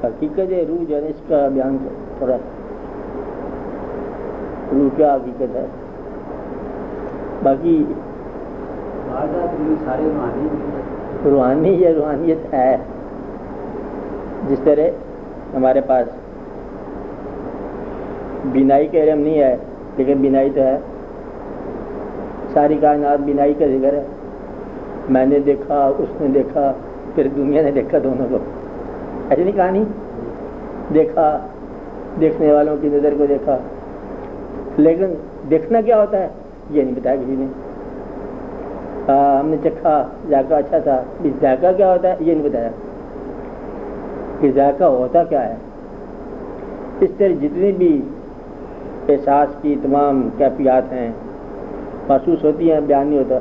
حقیقت روح جو ہے اس کا بیان تھوڑا روح کیا حقیقت ہے. باقی روحانی یا روحانیت ہے. جس طرح ہمارے پاس بینائی کا علم نہیں ہے لیکن بینائی تو ہے. ساری کائنات بینائی کا ذکر ہے. میں نے دیکھا، اس نے دیکھا، پھر دنیا نے دیکھا، دونوں کو. ایسی نہیں کہانی. دیکھا، دیکھنے والوں کی نظر کو دیکھا، لیکن دیکھنا کیا ہوتا ہے یہ نہیں بتایا کسی نے. ہم نے چکھا، ذائقہ اچھا تھا، ذائقہ کیا ہوتا ہے یہ نہیں بتایا کہ ذائقہ ہوتا کیا ہے. اس طرح جتنی بھی احساس کی تمام کیفیات ہیں محسوس ہوتی ہیں، بیان نہیں ہوتا.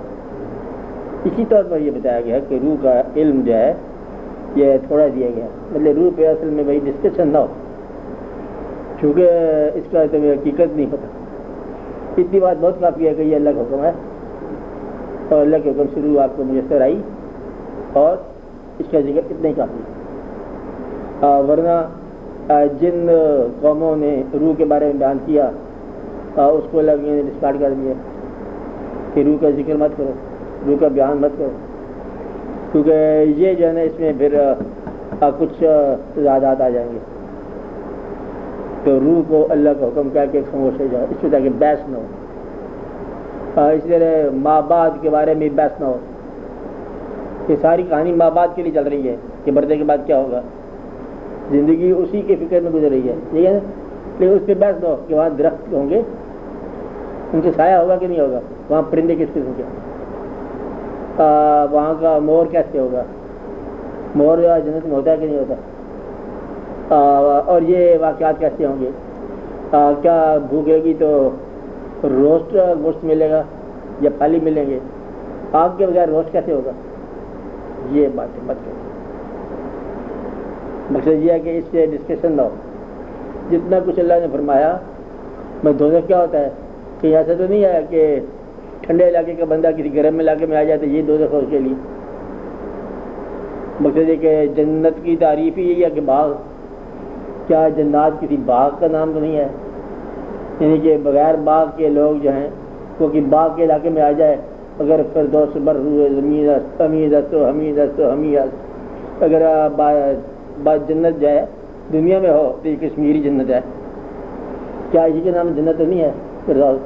اسی طور پر یہ بتایا گیا کہ روح کا علم جو ہے یہ تھوڑا دیا گیا. مطلب روح پہ اصل میں بھائی ڈسکشن نہ ہو، چونکہ اس کا تمہیں حقیقت نہیں پتہ. اتنی بات بہت کافی ہے کہ یہ اللہ کا حکم ہے اور اللہ کے حکم سے روح آپ کو میسر آئی اور اس کا ذکر اتنا ہی کافی ہے. ورنہ جن قوموں نے روح کے بارے میں بیان کیا اس کو اللہ نے ڈسکارڈ کر دیا کہ روح کا ذکر مت کرو، روح کا بیان مت کرو، کیونکہ یہ جو ہے نا اس میں پھر کچھ تضادات آ جائیں گے. تو روح کو اللہ کا حکم کہہ کے خاموش ہو جاؤ، اس میں تاکہ بحث نہ ہو. اس طرح ماں باپ کے بارے میں بحث نہ ہو. یہ ساری کہانی ماں باپ کے لیے چل رہی ہے کہ مردے کے بعد کیا ہوگا. زندگی اسی کے فکر میں گزر رہی ہے، ٹھیک ہے نا. لیکن اس پہ بحث نہ ہو کہ وہاں درخت ہوں گے، ان کے سایہ ہوگا کہ نہیں ہوگا، وہاں پرندے کس قسم کے، وہاں کا مور کیسے ہوگا، مور جنت میں ہوتا ہے کہ نہیں ہوتا، اور یہ واقعات کیسے ہوں گے. کیا بھوک لگی تو روسٹ گوشت ملے گا یا پھلی ملیں گے، آگ کے بغیر روسٹ کیسے ہوگا. یہ باتیں مت کرو. مقصد یہ ہے کہ اس سے ڈسکشن نہ ہو. جتنا کچھ اللہ نے فرمایا میں دوزخ کیا ہوتا ہے کہ ایسا تو نہیں ہے کہ ٹھنڈے علاقے کا بندہ کسی گرم علاقے میں آ جائے تو یہ دوزخ ہے اس کے لیے. مقصد یہ کہ جنت کی تعریف ہی یہی ہے کہ باغ. کیا جنات کسی باغ کا نام تو نہیں ہے؟ یعنی کہ بغیر باغ کے لوگ جو ہیں وہ کہ باغ کے علاقے میں آ جائے، اگر فردوس بر روح زمین حمید حمید اگر بات جنت جو ہے دنیا میں ہو تو یہ کشمیری جنت ہے. کیا اسی کے نام جنت نہیں ہے فردوس؟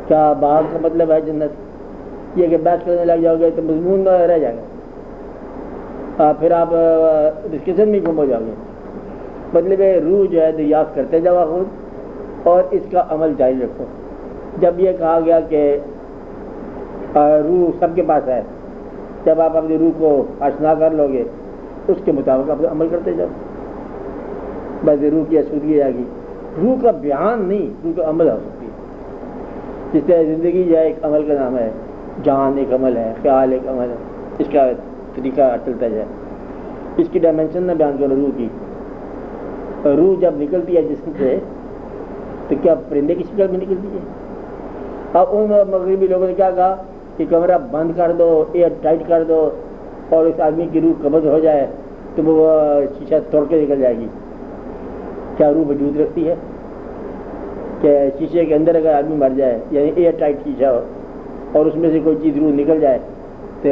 کیا باغ کا مطلب ہے جنت؟ یہ کہ بحث کرنے لگ جاؤ گے تو مضمون رہ جائے گا، پھر آپ ڈسکشن میں گم ہو جاؤ گے. مطلب روح جو ہے دریافت کرتے جاؤ خود اور اس کا عمل جاری رکھو. جب یہ کہا گیا کہ روح سب کے پاس ہے، جب آپ اپنی روح کو آشنا کر لو گے اس کے مطابق آپ عمل کرتے جاؤ. بس روح کی آسودگی آئے گی. روح کا بیان نہیں، روح کا عمل ہو سکتی ہے. جس طرح زندگی جو ہے ایک عمل کا نام ہے، جان ایک عمل ہے، خیال ایک عمل ہے، اس کا طریقہ چلتا جائے. اس کی ڈائمنشن نہ بیان کرو روح کی. روح جب نکلتی ہے جسم سے تو کیا پرندے کی شکل میں نکلتی ہے؟ اب ان مغربی لوگوں نے کیا کہا کہ کمرہ بند کر دو، ایئر ٹائٹ کر دو اور اس آدمی کی روح قبض ہو جائے تو وہ شیشہ توڑ کے نکل جائے گی. کیا روح وجود رکھتی ہے کہ شیشے کے اندر اگر آدمی مر جائے، یعنی ایئر ٹائٹ شیشہ ہو اور اس میں سے کوئی چیز روح نکل جائے تو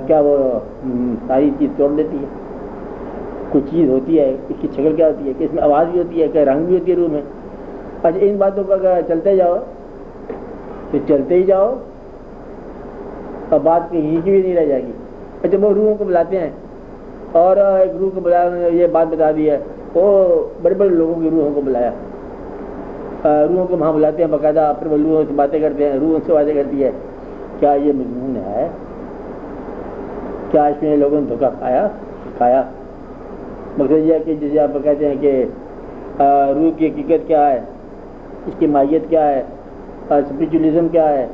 کیا وہ ساری چیز توڑ دیتی ہے؟ کوئی چیز ہوتی ہے، اس کی شکل کیا ہوتی ہے کہ اس میں آواز بھی ہوتی ہے کہ رنگ بھی ہوتی ہے روح میں. اچھا ان باتوں کو اگر چلتے جاؤ تو چلتے ہی جاؤ اور بات کہیں کی بھی نہیں رہ جائے گی. اچھا وہ روحوں کو بلاتے ہیں اور ایک روح کو بلایا، انہوں نے یہ بات بتا دی ہے، وہ بڑے بڑے لوگوں کی روحوں کو بلایا، روحوں کو وہاں بلاتے ہیں باقاعدہ، پھر وہ روحوں سے باتیں کرتے ہیں، روح ان سے باتیں کرتی ہے. کیا یہ مضمون ہے؟ کیا اس میں لوگوں نے دھوکہ کھایا؟ مقصد یہ ہے کہ جسے آپ کہتے ہیں کہ روح کی حقیقت کیا ہے، اس کی ماہیت کیا ہے، اسپریچولیزم کیا ہے.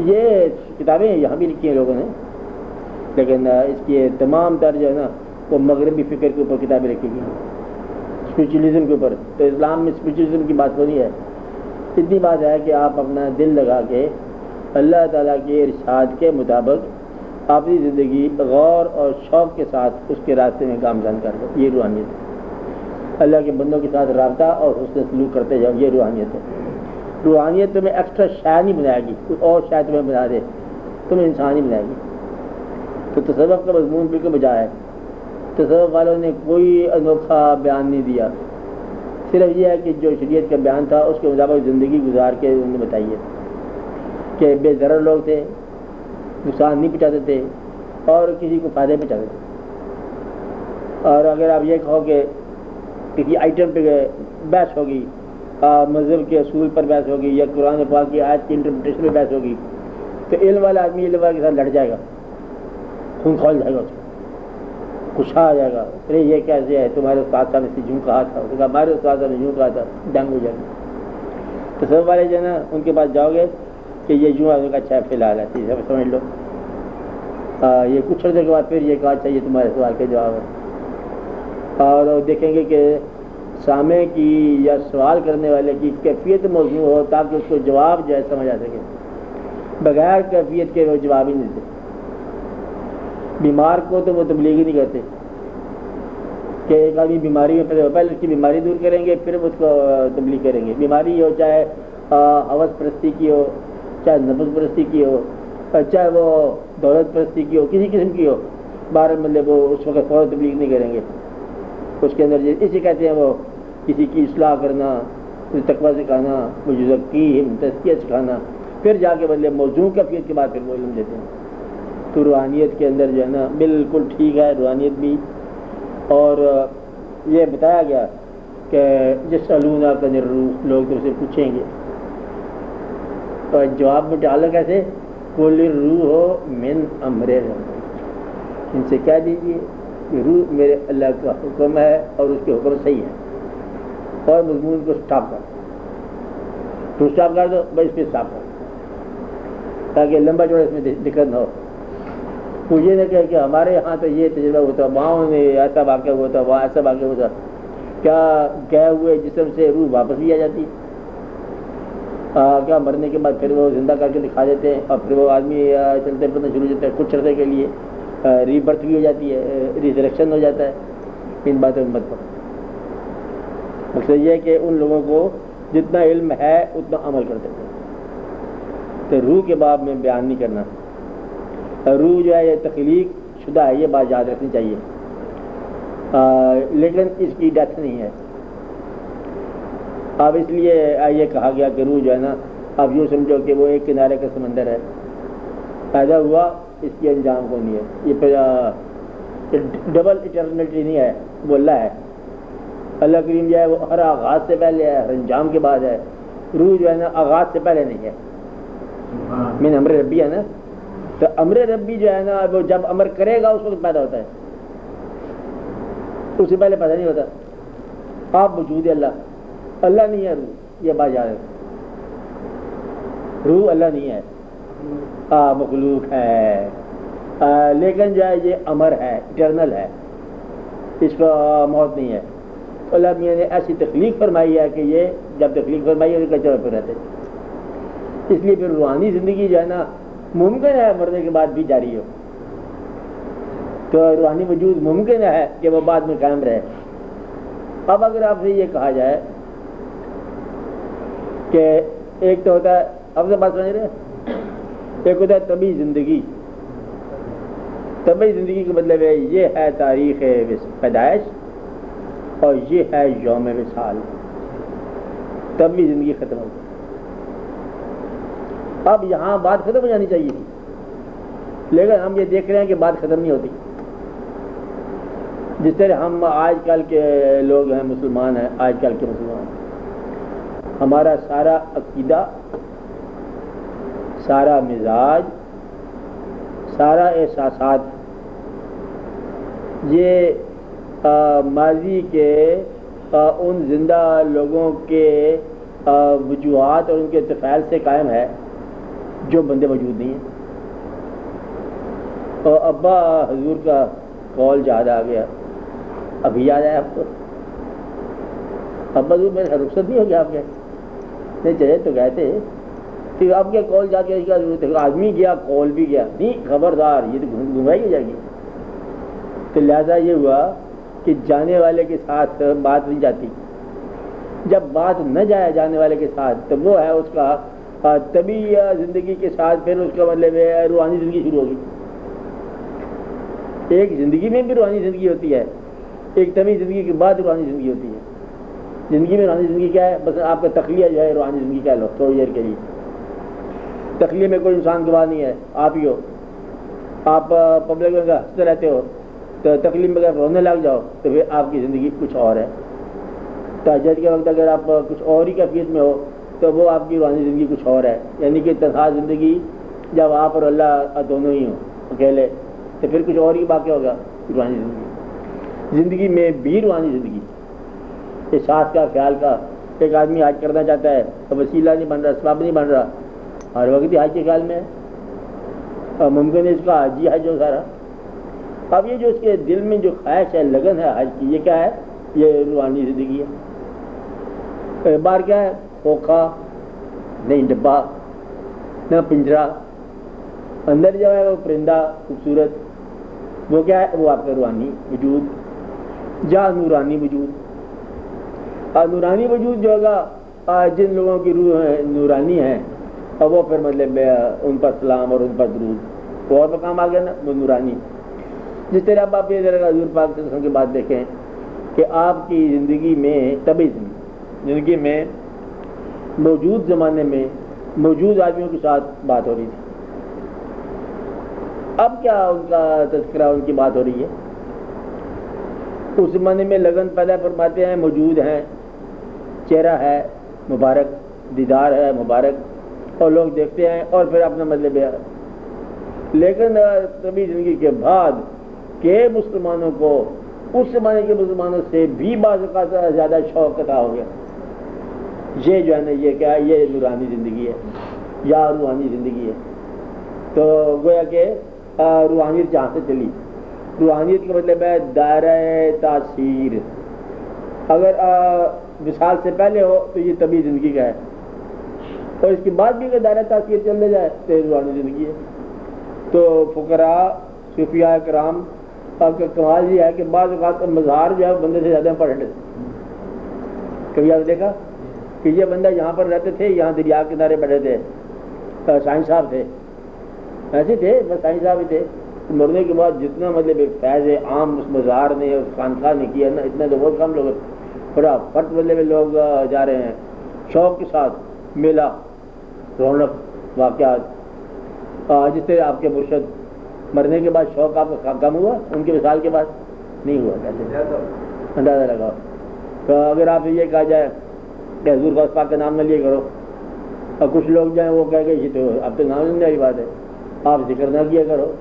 یہ کتابیں یہاں بھی لکھی ہیں لوگوں نے، لیکن اس کی تمام تر جو ہے نا وہ مغربی فکر کے اوپر کتابیں لکھی گئی ہیں، اسپریچولیزم کے اوپر. تو اسلام میں اسپریچولیزم کی بات نہیں ہے. اتنی بات ہے کہ آپ اپنا دل لگا کے اللہ تعالیٰ کے ارشاد کے مطابق اپنی زندگی غور اور شوق کے ساتھ اس کے راستے میں گامزن کر لو. یہ روحانیت ہے. اللہ کے بندوں کے ساتھ رابطہ اور حسن سلوک کرتے جاؤ، یہ روحانیت ہے۔ روحانیت تمہیں ایکسٹرا شے نہیں بنائے گی، کوئی اور شے تمہیں بنا دے، تمہیں انسان ہی بنائے گی۔ تو تصوف کا مضمون بالکل بجا ہے، تصوف والوں نے کوئی انوکھا بیان نہیں دیا، صرف یہ ہے کہ جو شریعت کا بیان تھا اس کے مطابق زندگی گزار کے انہوں نے بتائی ہے کہ بے ضرر لوگ تھے، نقصان نہیں پہنچاتے تھے اور کسی کو فائدے پہنچاتے تھے۔ اور اگر آپ یہ کہو کہ کسی آئٹم پہ بحث ہوگی، مذہب کے اصول پر بحث ہوگی یا قرآن پاک کی آیت کی انٹرپریٹیشن پہ بحث ہوگی، تو علم والا آدمی علم والے کے ساتھ لڑ جائے گا، خون کھول جائے گا، اس کو غصہ آ جائے گا، ارے یہ کیسے ہے، تمہارے استاد صاحب نے یوں کہا تھا، اس نے کہا ہمارے استاد صاحب نے یوں کہا تھا، جنگ ہو جائے گی۔ تو سب والے جو ہے نا ان کے پاس جاؤ گے کہ یہ یوں آدمی کا اچھا فی الحال ہے، چیز ہے سمجھ لو، یہ کچھ عرصے کے بعد پھر یہ کہا چاہیے تمہارے سوال کے جواب ہے، اور دیکھیں گے کہ سامع کی یا سوال کرنے والے کی کیفیت موضوع ہو تاکہ اس کو جواب جو ہے سمجھ آ سکے، بغیر کیفیت کے وہ جواب ہی نہیں دیتے۔ بیمار کو تو وہ تبلیغ ہی نہیں کرتے کہ ایک آدمی بیماری میں پہلے اس کی بیماری دور کریں گے پھر اس کو تبلیغ کریں گے۔ بیماری ہو چاہے ہوس پرستی کی ہو، چاہے نفس پرستی کی ہو، چاہے وہ دولت پرستی کی ہو، کسی قسم کی ہو، بہر مطلب وہ اس وقت فوراً تبلیغ نہیں کریں گے۔ اس کے اندر اسی کہتے ہیں وہ کسی کی اصلاح کرنا، تقویٰ سکھانا، مزکی تزکیہ سکھانا، پھر جا کے بدلے موضوع کیفیت کے بعد پھر وہ علم دیتے ہیں۔ تو روحانیت کے اندر جو ہے نا بالکل ٹھیک ہے روحانیت بھی، اور یہ بتایا گیا کہ جس علونا کا روح لوگ تو اسے پوچھیں گے، اور جواب میں ڈالا کیسے، کل روح من امر رب، ان سے کہہ دیجیے کہ روح میرے اللہ کا حکم ہے اور اس کے حکم صحیح ہے، اور مضمون کو سٹاپ کر تو سٹاپ کر دو، بس اس پہ سٹاپ کر تاکہ لمبا چوڑا اس میں دقت نہ ہو۔ مجھے نہ کہ ہمارے یہاں تو یہ تجربہ ہوتا، وہاں میں ایسا واقعہ ہوا تھا، وہاں ایسا واقعہ ہوتا، کیا گئے ہوئے جسم سے روح واپس بھی آ جاتی، کیا مرنے کے بعد پھر وہ زندہ کر کے دکھا دیتے ہیں، اور پھر وہ آدمی چلتے پھرنا شروع ہو جاتا ہے کچھ عرصے کے لیے، ری برتھ بھی ہو جاتی ہے، ریزریکشن ہو جاتا ہے۔ ان باتوں میں مت پڑو، مقصد یہ ہے کہ ان لوگوں کو جتنا علم ہے اتنا عمل کرتے تھے، تو روح کے باب میں بیان نہیں کرنا۔ روح جو ہے یہ تخلیق شدہ ہے، یہ بات یاد رکھنی چاہیے، لیکن اس کی ڈیتھ نہیں ہے۔ اب اس لیے یہ کہا گیا کہ روح جو ہے نا اب یوں سمجھو کہ وہ ایک کنارے کا سمندر ہے، پیدا ہوا اس کی انجام کو نہیں ہے، یہ پھر ڈبل اٹرنلٹی نہیں ہے، وہ اللہ ہے۔ اللہ کریم جو ہے وہ ہر آغاز سے پہلے ہے، ہر انجام کے بعد ہے۔ روح جو ہے نا آغاز سے پہلے نہیں ہے، من امر ربی ہے نا، تو امر ربی جو ہے نا وہ جب امر کرے گا اس وقت پیدا ہوتا ہے، اس سے پہلے پیدا نہیں ہوتا۔ آپ وجود ہے اللہ، اللہ نہیں ہے روح، یہ بات یاد ہے، روح اللہ نہیں ہے، مخلوق ہے، لیکن جو ہے یہ امر ہے، اٹرنل ہے، اس کا موت نہیں ہے۔ اللہ میاں نے ایسی تخلیق فرمائی ہے کہ یہ جب تخلیق فرمائی ہے کچرے پہ رہتے، اس لیے پھر روحانی زندگی جو ہے نا ممکن ہے مرنے کے بعد بھی جاری ہو، تو روحانی وجود ممکن ہے کہ وہ بعد میں قائم رہے۔ اب اگر آپ سے یہ کہا جائے کہ ایک تو ہوتا ہے، اب سے بات سمجھ رہے ہیں، ایک ہوتا ہے طبی زندگی، طبی زندگی کا مطلب ہے یہ ہے تاریخ پیدائش اور یہ ہے یوم وصال، طبی زندگی ختم ہو گئی۔ اب یہاں بات ختم ہو جانی چاہیے تھی، لیکن ہم یہ دیکھ رہے ہیں کہ بات ختم نہیں ہوتی۔ جس طرح ہم آج کل کے لوگ ہیں، مسلمان ہیں، آج کل کے مسلمان، ہمارا سارا عقیدہ، سارا مزاج، سارا احساسات یہ ماضی کے ان زندہ لوگوں کے وجوہات اور ان کے طفیل سے قائم ہے جو بندے موجود نہیں ہیں۔ اور ابا حضور کا قول یاد آ گیا، ابھی یاد آیا آپ کو؟ ابا حضور میرے رخصت نہیں ہو گیا آپ کے؟ نہیں چلے تو گئے تھے، پھر آپ کے قول جا کے ضرورت ہے، آدمی گیا قول بھی گیا، نہیں خبردار یہ تو گمراہی ہو جائے گی۔ تو لہٰذا یہ ہوا کہ جانے والے کے ساتھ بات نہیں جاتی. جب بات نہ جائے جانے والے کے ساتھ تو وہ ہے اس کا طبی زندگی کے ساتھ پھر اس کا مطلب ہے روحانی زندگی شروع ہوگی. ایک زندگی میں بھی روحانی زندگی ہوتی ہے, ایک طبی زندگی کے بعد روحانی زندگی ہوتی ہے. زندگی میں روحانی زندگی کیا ہے؟ بس آپ کا تخلیہ جو ہے روحانی زندگی کہہ لو تھوڑی دیر کے لیے. تخلیہ میں کوئی انسان گواہ نہیں ہے, آپ ہی ہو. آپ پبلک میں ہنستے رہتے ہو تو تکلیف میں اگر رونے لگ جاؤ تو پھر آپ کی زندگی کچھ اور ہے. تہجد کے وقت اگر آپ کچھ اور ہی کیفیت میں ہو تو وہ آپ کی روحانی زندگی کچھ اور ہے. یعنی کہ تنہا زندگی جب آپ اور اللہ دونوں ہی ہوں اکیلے تو پھر کچھ اور ہی واقع ہوگا روحانی زندگی. زندگی میں بھی روحانی زندگی احساس کا خیال کا. ایک آدمی حج کرنا چاہتا ہے تو وسیلہ نہیں بن رہا, اسباب نہیں بن رہا, ہر وقت ہی حج کے خیال میں ہے. ممکن ہے اس کا حج ہی حج ہو سارا. اب یہ جو اس کے دل میں جو خواہش ہے, لگن ہے حج کی, یہ کیا ہے؟ یہ روحانی زندگی ہے. بار کیا ہے؟ کھوکھا نہیں ڈبہ نہ پنجرا, اندر جو ہے وہ پرندہ خوبصورت, وہ کیا ہے؟ وہ آپ کا روحانی وجود. جہاں نورانی وجود, نورانی وجود جو ہوگا جن لوگوں کی روح نورانی ہیں اور وہ پھر مطلب ان پر سلام اور ان پر درود وہ اور مقام آ گیا نا, وہ نورانی. جس طرح آپ یہ ذرا حضور پاک صلی اللہ علیہ وسلم کی بات دیکھیں کہ آپ کی زندگی میں طبی زندگی میں موجود زمانے میں موجود آدمیوں کے ساتھ بات ہو رہی تھی. اب کیا ان کا تذکرہ, ان کی بات ہو رہی ہے؟ اس زمانے میں لگن پیدا فرماتے ہیں, موجود ہیں, چہرہ ہے مبارک, دیدار ہے مبارک, اور لوگ دیکھتے ہیں اور پھر اپنا مطلب ہے. لیکن طبی زندگی کے بعد کہ مسلمانوں کو اس زمانے کے مسلمانوں سے بھی بعض اوقات زیادہ شوق عطا ہو گیا. یہ جو ہے نا یہ کیا ہے؟ یہ نورانی زندگی ہے یا روحانی زندگی ہے. تو گویا کہ روحانیت جہاں سے چلی, روحانیت کا مطلب ہے دائرہ تاثیر. اگر وصال سے پہلے ہو تو یہ طبی زندگی کا ہے, اور اس کے بعد بھی اگر دائرہ تاثیر چلنے جائے تو یہ روحانی زندگی ہے. تو فقراء صوفیاء کرام آپ کا کمال یہ ہے کہ بعض اوقات مزار جو ہے بندے سے زیادہ امپورٹنٹ ہے. کبھی آپ نے دیکھا کہ یہ بندہ یہاں پر رہتے تھے, یہاں دریا کے کنارے بیٹھے تھے, سائنس صاحب تھے, ایسے تھے بس سائنس صاحب ہی تھے. مرنے کے بعد جتنا مطلب فیض عام اس مزار نے اس خانقاہ نے کیا نا, اتنا تو بہت کم لوگ, بڑا فرد مطلب لوگ جا رہے ہیں شوق کے ساتھ. میلہ رونق واقعات, جس طرح آپ کے مرشد مرنے کے بعد شوق آپ کا کم ہوا, ان کے وصال کے بعد نہیں ہوا. کیسے اندازہ لگاؤ؟ تو اگر آپ یہ کہا جائے کہ حضور غوث پاک کا نام نہ لیے کرو, اور کچھ لوگ جائیں وہ کہہ گئے یہ تو اب تو نام لینے والی بات ہے, آپ ذکر نہ کیا کرو,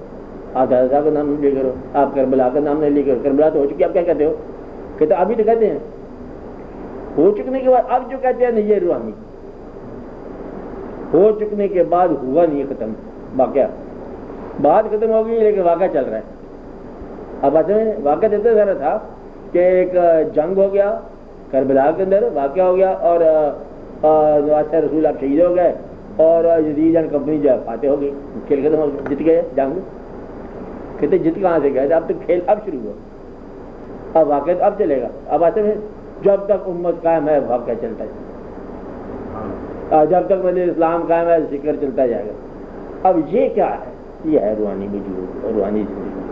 آپ دادا صاحب کا نام نہ لیا کرو, آپ کربلا کا نام نہ لیا کرو. کربلا تو ہو چکی, آپ کیا کہتے ہو؟ کہتے ابھی تو کہتے ہیں, ہو چکنے کے بعد اب جو کہتے ہیں نہیں, یہ روحانی ہو چکنے کے بعد ہوا نہیں ختم واقعہ. بات ختم ہو گئی لیکن واقعہ چل رہا ہے. اب واقعہ اتنا سارا تھا کہ ایک جنگ ہو گیا کربلا کے اندر, واقعہ ہو گیا, اور رسول آپ شہید ہو گئے, اور یزید اینڈ کمپنی جو ہے فاتح ہو گئی, کھیل ختم ہو گیا, جیت گئے جنگ. کہتے جیت کہاں سے گئے؟ اب تو کھیل اب شروع ہوا, اب واقعہ اب چلے گا. اب آتے ہیں جب تک امت قائم ہے واقعہ چلتا ہے, جب تک مطلب اسلام قائم ہے ذکر چلتا جائے گا. اب یہ کیا ہے؟ یہ ہے روحانی وجود اور روحانی زندگی.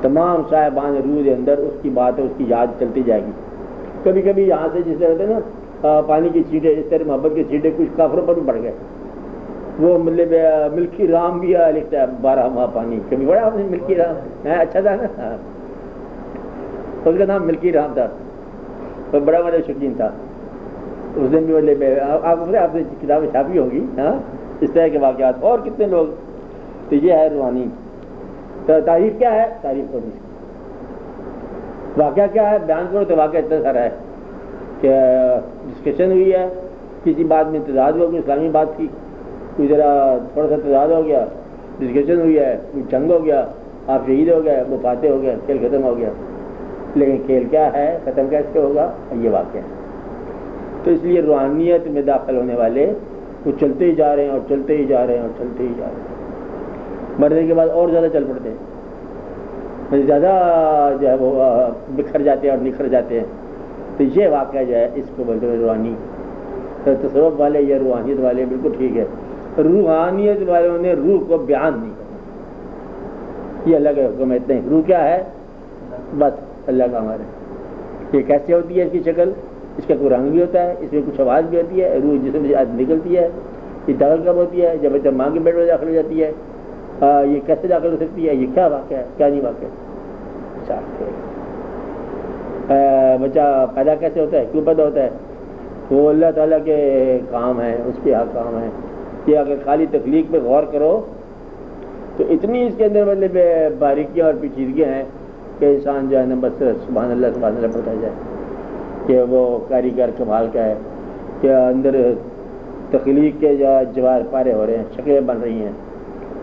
تمام صاحبان روح کے اندر اس کی بات ہے, اس کی یاد چلتی جائے گی. کبھی کبھی یہاں سے جس طرح ہوتے ہیں نا پانی کی چھینٹیں, اس طرح محبت کی چھینٹیں کچھ کافروں پر بھی پڑ گئے. وہ مطلب ملکی رام بھی لکھتا ہے 12 ماہ پانی. کبھی بڑا آپ نے ملکی رام اچھا تھا نا, اس کا نام ملکی رام تھا, وہ بڑا مطلب شوقین تھا. اس دن بھی مطلب آپ نے کتابیں چھاپی ہوگی اس طرح کے واقعات, اور کتنے لوگ. تو یہ ہے روحانی. تو تعریف کیا ہے؟ تعریف کرو. واقعہ کیا ہے؟ بیان کرو. تو واقعہ اتنا سارا ہے کہ ڈسکشن ہوئی ہے, کسی بات میں تضاد ہو گیا, اسلامی بات کی, کوئی ذرا تھوڑا سا تضاد ہو گیا, ڈسکشن ہوئی ہے, کوئی جنگ ہو گیا, آپ شہید ہو گئے, وہ فاتح ہو گئے, کھیل ختم ہو گیا. لیکن کھیل کیا ہے, ختم کیسے ہوگا؟ یہ واقعہ ہے. تو اس لیے روحانیت میں داخل ہونے والے وہ چلتے ہی جا رہے ہیں اور چلتے ہی جا رہے ہیں اور چلتے ہی جا رہے ہیں. مرنے کے بعد اور زیادہ چل پڑتے ہیں, زیادہ جو ہے وہ بکھر جاتے ہیں اور نکھر جاتے ہیں. تو یہ واقعہ جو ہے اس کو بولتے ہیں روحانی. تصوف والے یا روحانیت والے بالکل ٹھیک ہے. روحانیت والوں نے روح کو بیان نہیں کرنا. یہ اللہ کا حکم ہے. اتنے روح کیا ہے؟ بس اللہ کا ہمارے. یہ کیسے ہوتی ہے اس کی شکل؟ اس کا کوئی رنگ بھی ہوتا ہے, اس میں کچھ آواز بھی ہوتی ہے. روح جسم سے نکلتی ہے. یہ داخل کب ہوتی ہے؟ جب بچہ ماں کے پیٹ میں داخل ہو جاتی ہے. یہ کیسے داخل ہو سکتی ہے؟ یہ کیا واقعہ ہے, کیا نہیں واقعہ ہے. بچہ پیدا کیسے ہوتا ہے, کیوں پیدا ہوتا ہے؟ وہ اللہ تعالیٰ کے کام ہیں, اس کے کام ہیں. کہ اگر خالی تخلیق پہ غور کرو تو اتنی اس کے اندر مطلب باریکیاں اور پیچیدگیاں ہیں کہ انسان جو ہے نا بس سبحان اللہ پڑھتا جائے کہ وہ کاریگر کمال کا ہے. کہ اندر تخلیق کے جو جوار پارے ہو رہے ہیں, شکلیں بن رہی ہیں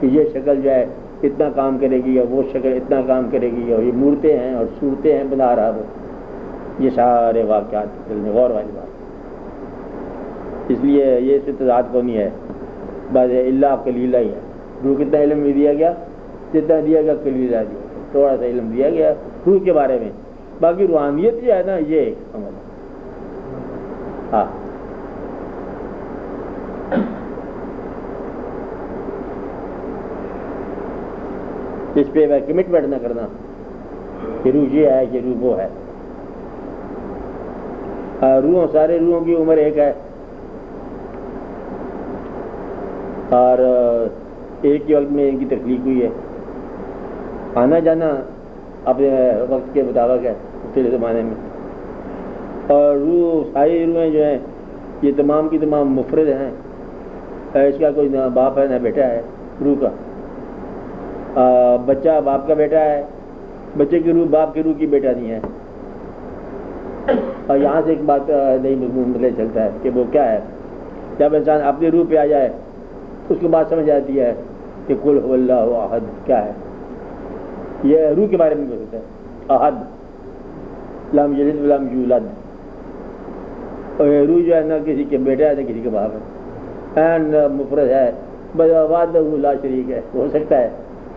کہ یہ شکل جو ہے اتنا کام کرے گی, یا وہ شکل اتنا کام کرے گی, اور یہ مورتیں ہیں اور صورتیں ہیں بنا رہا وہ. یہ سارے واقعات دل میں غور والی بات. اس لیے یہ اس تضاد کو نہیں ہے. بس اللہ کلیلہ ہی ہے. روح کتنا علم بھی دیا گیا, جتنا دیا گیا کلیلہ دیا, تھوڑا سا علم دیا گیا روح کے بارے میں. باقی روحانیت جو ہے نا یہ ایک عمل ہے. ہاں اس پہ کمٹمنٹ نہ کرنا کہ روح یہ ہے کہ روح وہ ہے. روحوں سارے روحوں کی عمر ایک ہے, اور ایک ہی وقت میں ان کی تخلیق ہوئی ہے. آنا جانا اپنے وقت کے مطابق ہے پچھلے زمانے میں. اور روح ساری روحیں جو ہیں یہ تمام کی تمام مفرد ہیں. اس کا کوئی نہ باپ ہے نہ بیٹا ہے روح کا. بچہ باپ کا بیٹا ہے, بچے کی روح باپ کی روح کی بیٹا نہیں ہے. اور یہاں سے ایک بات نئی مضمون مطلب چلتا ہے کہ وہ کیا ہے. جب انسان اپنی روح پہ آ جائے اس کو بات سمجھ آتی ہے کہ قل هو اللہ احد کیا ہے. یہ روح کے بارے میں بولتا ہے احد, لم یلد ولم یولد. اور یہ روح جو ہے نہ کسی کے بیٹا ہے نہ کسی کے باپ ہے, مفرد ہے, وحدہ لا شریک ہے. ہو سکتا ہے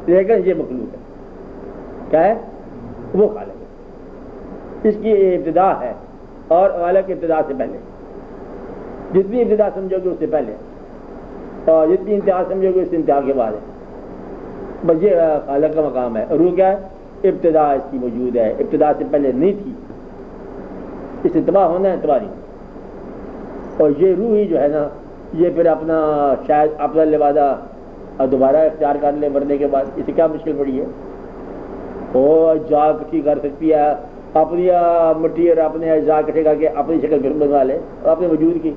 لیکن یہ مخلوق ہے. کیا ہے؟ وہ خالق ہے. اس کی ابتدا ہے اور خالق ابتدا سے پہلے. جتنی ابتدا سمجھو گے اس سے پہلے, اور جتنی انتہا سمجھو گے اس انتہا کے بعد ہے. بس یہ خالق کا مقام ہے. روح کیا ہے؟ ابتدا اس کی موجود ہے, ابتدا سے پہلے نہیں تھی. اس سے تباہ ہونا ہے, تباہ نہیں. اور یہ روح ہی جو ہے نا یہ پھر اپنا شاید اپنا لبادہ دوبارہ اختیار کر لے مرنے کے بعد. اسے کیا مشکل پڑی ہے؟ وہ جا کٹھی کر سکتی ہے اپنی مٹی اور اپنے اجزاء اکٹھے کر کے اپنی شکل پھر بنا لے اور اپنے وجود کی.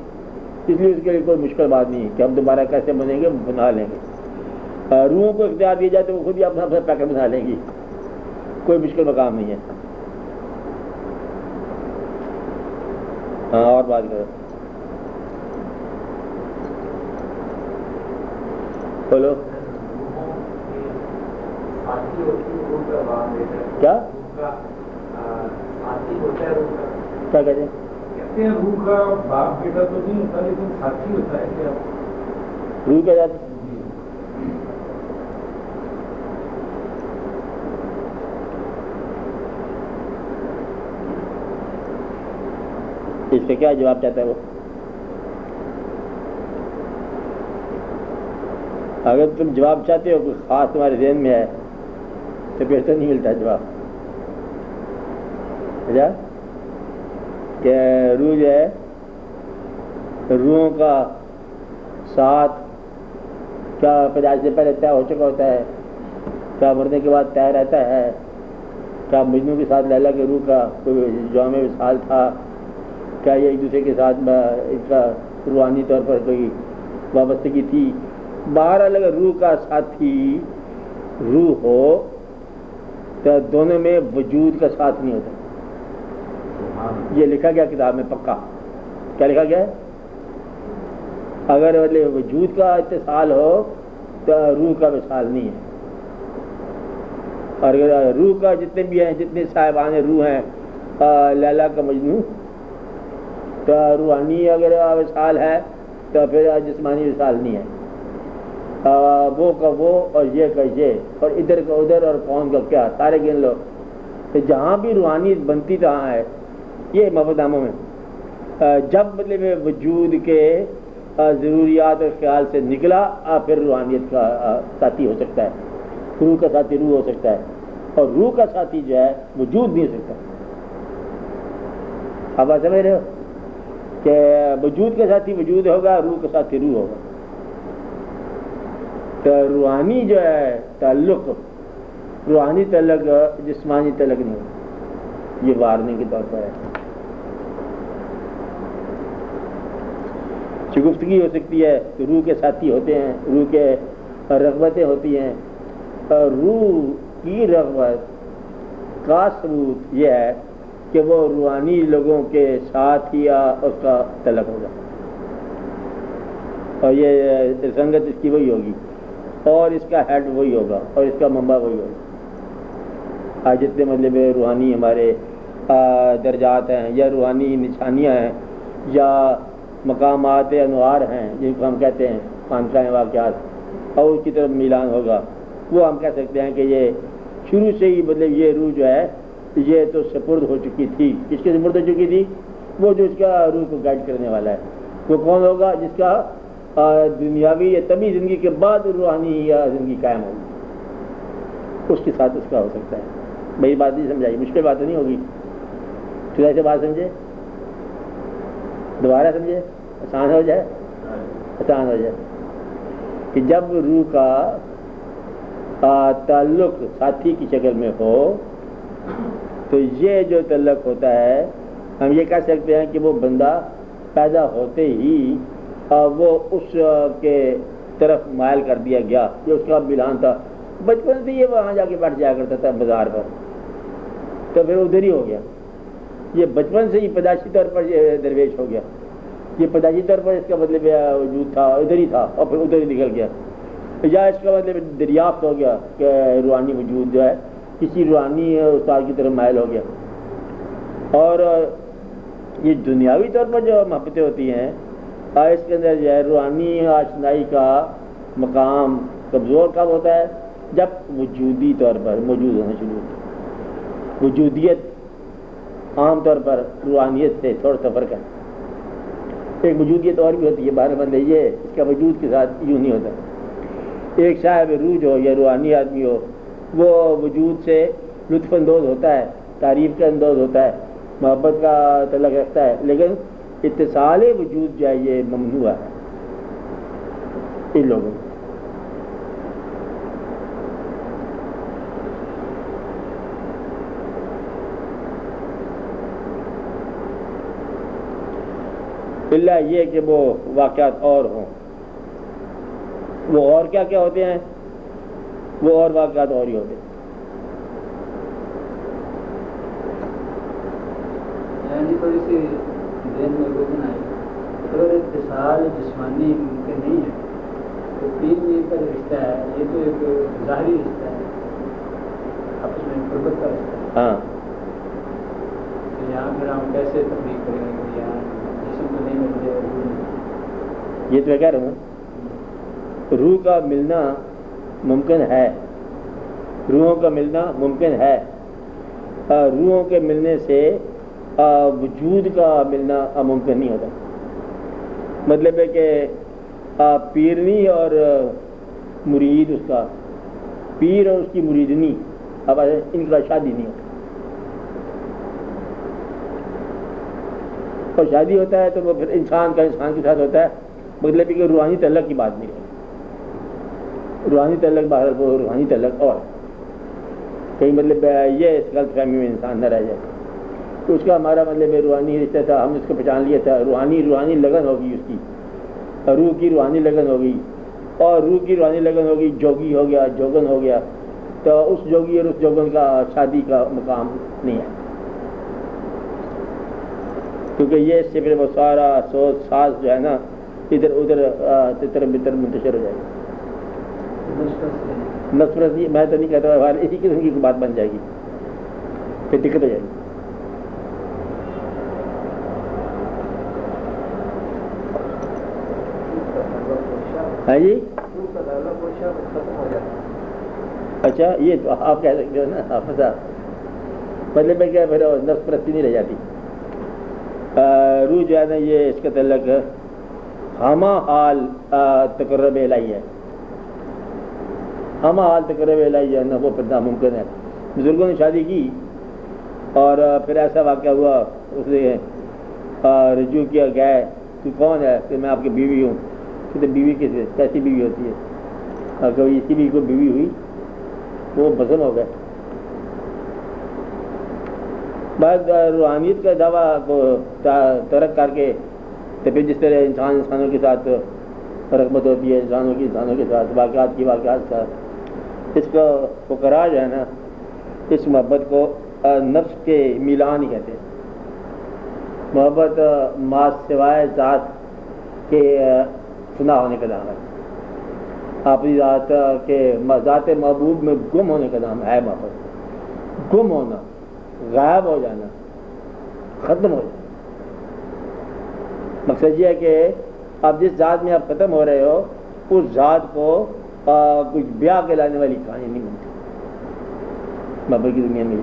اس لیے اس کے لیے کوئی مشکل بات نہیں ہے کہ ہم دوبارہ کیسے بنیں گے, بنا لیں گے. روحوں کو اختیار دیا جائے تو وہ خود ہی اپنا پیکر بنا لیں گی. کوئی مشکل مقام نہیں ہے. ہاں اور بات کرو. بولو کیا کیا کہتے ہیں؟ روح کا باپ بیٹا تو نہیں ہوتا لیکن ساتھی ہوتا ہے. کیا روح کیا جاتی؟ اس کا کیا جواب چاہتا ہے وہ؟ اگر تم جواب چاہتے ہو کوئی خاص تمہارے ذہن میں ہے تو پھر تو نہیں ملتا جواب. کہ روح جو ہے روحوں کا ساتھ کیا پیدائش سے پہلے طے ہو چکا ہوتا ہے, کیا مرنے کے بعد طے رہتا ہے, کیا مجنو کے ساتھ لیلا کے روح کا کوئی جامع وصال تھا, کیا یہ ایک دوسرے کے ساتھ اس کا روحانی طور پر کوئی وابستگی تھی. بہرحال اگر روح کا ساتھی روح ہو تو دونوں میں وجود کا ساتھ نہیں ہوتا. یہ لکھا گیا کتاب میں پکا. کیا لکھا گیا ہے؟ اگر وجود کا اتصال ہو تو روح کا وصال نہیں ہے. اور اگر روح کا جتنے بھی ہیں, جتنے صاحبان روح ہیں, لیلا کا مجنون, تو روحانی اگر وصال ہے تو پھر جسمانی وصال نہیں ہے. وہ کا وہ اور یہ کا یہ اور ادھر کا ادھر اور کون کا کیا, سارے گن لو. کہ جہاں بھی روحانیت بنتی تہاں ہے یہ محبت ناموں میں جب مطلب وجود کے ضروریات اور خیال سے نکلا پھر روحانیت کا ساتھی ہو سکتا ہے، روح کا ساتھی روح ہو سکتا ہے، اور روح کا ساتھی جو ہے وجود نہیں ہو سکتا۔ اب آپ سمجھ رہے ہو کہ وجود کا ساتھی وجود ہوگا، روح کا ساتھی روح ہوگا۔ تو روحانی جو ہے تعلق، روحانی تعلق جسمانی تعلق نہیں ہوگا، یہ وارننگ کے طور پر ہے۔ شگفتگی ہو سکتی ہے، روح کے ساتھی ہوتے ہیں، روح کے رغبتیں ہوتی ہیں، اور روح کی رغبت کا ثبوت یہ ہے کہ وہ روحانی لوگوں کے ساتھ ہی اس کا تعلق ہوگا، اور یہ سنگت اس کی وہی ہوگی، اور اس کا ہیڈ وہی ہوگا، اور اس کا منبع وہی ہوگا۔ جتنے مطلب روحانی ہمارے درجات ہیں یا روحانی نشانیاں ہیں یا مقامات انوار ہیں جن کو ہم کہتے ہیں خانقاہ واقعات، اور اس کی طرف میلان ہوگا، وہ ہم کہہ سکتے ہیں کہ یہ شروع سے ہی مطلب یہ روح جو ہے یہ تو سپرد ہو چکی تھی۔ کس کے سپرد ہو چکی تھی؟ وہ جو اس کا روح کو گائیڈ کرنے والا ہے۔ وہ کون ہوگا؟ جس کا دنیاوی یا طبی زندگی کے بعد روحانی یا زندگی قائم ہوگی، اس کے ساتھ اس کا ہو سکتا ہے۔ میری بات نہیں سمجھائی، مشکل بات نہیں ہوگی، تھوڑا سے بات سمجھے، دوبارہ سمجھے، آسان ہو جائے، آسان ہو جائے کہ جب روح کا تعلق ساتھی کی شکل میں ہو تو یہ جو تعلق ہوتا ہے ہم یہ کہہ سکتے ہیں کہ وہ بندہ پیدا ہوتے ہی وہ اس کے طرف مائل کر دیا گیا، جو اس کا بلان تھا۔ بچپن سے یہ وہاں جا کے بیٹھ جایا کرتا تھا بازار پر، تو پھر ادھر ہی ہو گیا۔ یہ بچپن سے ہی پیدائشی طور پر یہ درویش ہو گیا، یہ پیدائشی طور پر اس کا مطلب وجود تھا ادھر ہی تھا، اور پھر ادھر ہی نکل گیا، یا اس کا مطلب دریافت ہو گیا کہ روحانی وجود جو ہے کسی روحانی استاد کی طرف مائل ہو گیا۔ اور یہ دنیاوی طور پر جو محبتیں ہوتی ہیں اس کے اندر جو ہے روحانی آشنائی کا مقام کمزور کب ہوتا ہے؟ جب وجودی طور پر موجود ہونا شروع ہوتا ہے۔ وجودیت عام طور پر روحانیت سے تھوڑا سا فرق ہے۔ ایک وجودیت اور بھی ہوتی ہے، بارے بندے یہ اس کا وجود کے ساتھ یوں نہیں ہوتا۔ ایک صاحب روح جو یا روحانی آدمی ہو وہ وجود سے لطف اندوز ہوتا ہے، تعریف کا اندوز ہوتا ہے، محبت کا تعلق رکھتا ہے، لیکن اتصال وجود جو ہے یہ ممنوع ہے ان لوگوں کو۔ اللہ یہ کہ وہ واقعات اور ہوں، وہ اور کیا کیا ہوتے ہیں؟ وہ اور واقعات اور ہی ہوتے ہیں۔ یعنی تھوڑی سی ذہن میں گزن آئی، اگر اتصال جسمانی ممکن نہیں ہے تو تین یہ کا رشتہ ہے، یہ تو ایک ظاہری رشتہ ہے، آپس میں قربت کا رشتہ ہے۔ ہاں، تو یہاں پھر ہم کیسے تفریق کریں گے کہ یہاں جسم تو نہیں مل جائے، روح نہیں؟ یہ تو میں کہہ رہا ہوں روح کا ملنا ممکن ہے، روحوں کا ملنا ممکن ہے، روحوں کے ملنے سے وجود کا ملنا ممکن نہیں ہوتا۔ مطلب ہے کہ پیرنی اور مرید، اس کا پیر اور اس کی مریدنی، اب ان کا شادی نہیں ہوتا، اور شادی ہوتا ہے تو وہ پھر انسان کا انسان کے ساتھ ہوتا ہے، مطلب ہے کہ روحانی تعلق کی بات نہیں ہے۔ روحانی تعلق باہر وہ روحانی تعلق اور کہیں مطلب یہ اس غلط فہمی میں انسان نہ رہ جائے تو اس کا ہمارا مطلب روحانی رشتہ تھا، ہم اس کو پہچان لیا تھا، روحانی لگن ہوگی اس کی، روح کی روحانی لگن ہوگی، اور روح کی روحانی لگن ہوگی، جوگی ہو گیا، جوگن ہو گیا، تو اس جوگی اور اس جوگن کا شادی کا مقام نہیں ہے، کیونکہ یہ اس سے پھر وہ سارا سوچ ساز جو ہے نا ادھر ادھر تتر بتر منتشر ہو جائے گی۔ نفرت میں تو نہیں کہتا، اسی قسم کی بات بن جائے گی، پھر دقت ہو جائے گی۔ ہاں جی، اچھا یہ تو آپ کہہ سکتے ہو نا حافظ صاحب، مطلب ہے کہ پھر نفس پرستی نہیں رہ جاتی. روح جو ہے نا یہ اس کا تعلق ہمہ حال تقرب الہی ہے. ہمہ حال تقرب الہی جو ہے نا وہ پھر ناممکن ہے. بزرگوں نے شادی کی اور پھر ایسا واقعہ ہوا, اس نے رجوع کیا, گئے تو کون ہے کہ میں آپ کی بیوی ہوں. کہ بیوی کیسی بیوی ہوتی ہے؟ کبھی اسی بھی کو بیوی ہوئی وہ بزم ہو گئے. بعد روحانیت کا دعویٰ کو ترک کر کے تو پھر جس طرح انسانوں کے ساتھ رغبت ہوتی ہے, انسانوں کے ساتھ واقعات کا, اس کا فقراء جو ہے نا اس محبت کو نفس کے میلان ہی کہتے ہیں. محبت ما سوائے ذات کے فنا ہونے کا نام ہے. اپنی ذات کے ذات محبوب میں گم ہونے کا نام ہے محبت. گم ہونا, غائب ہو جانا, ختم ہو جانا. مقصد یہ ہے کہ آپ جس ذات میں آپ ختم ہو رہے ہو اس ذات کو کچھ بیاہ کے لانے والی کہانی نہیں بنتی محبت کی دنیا میں.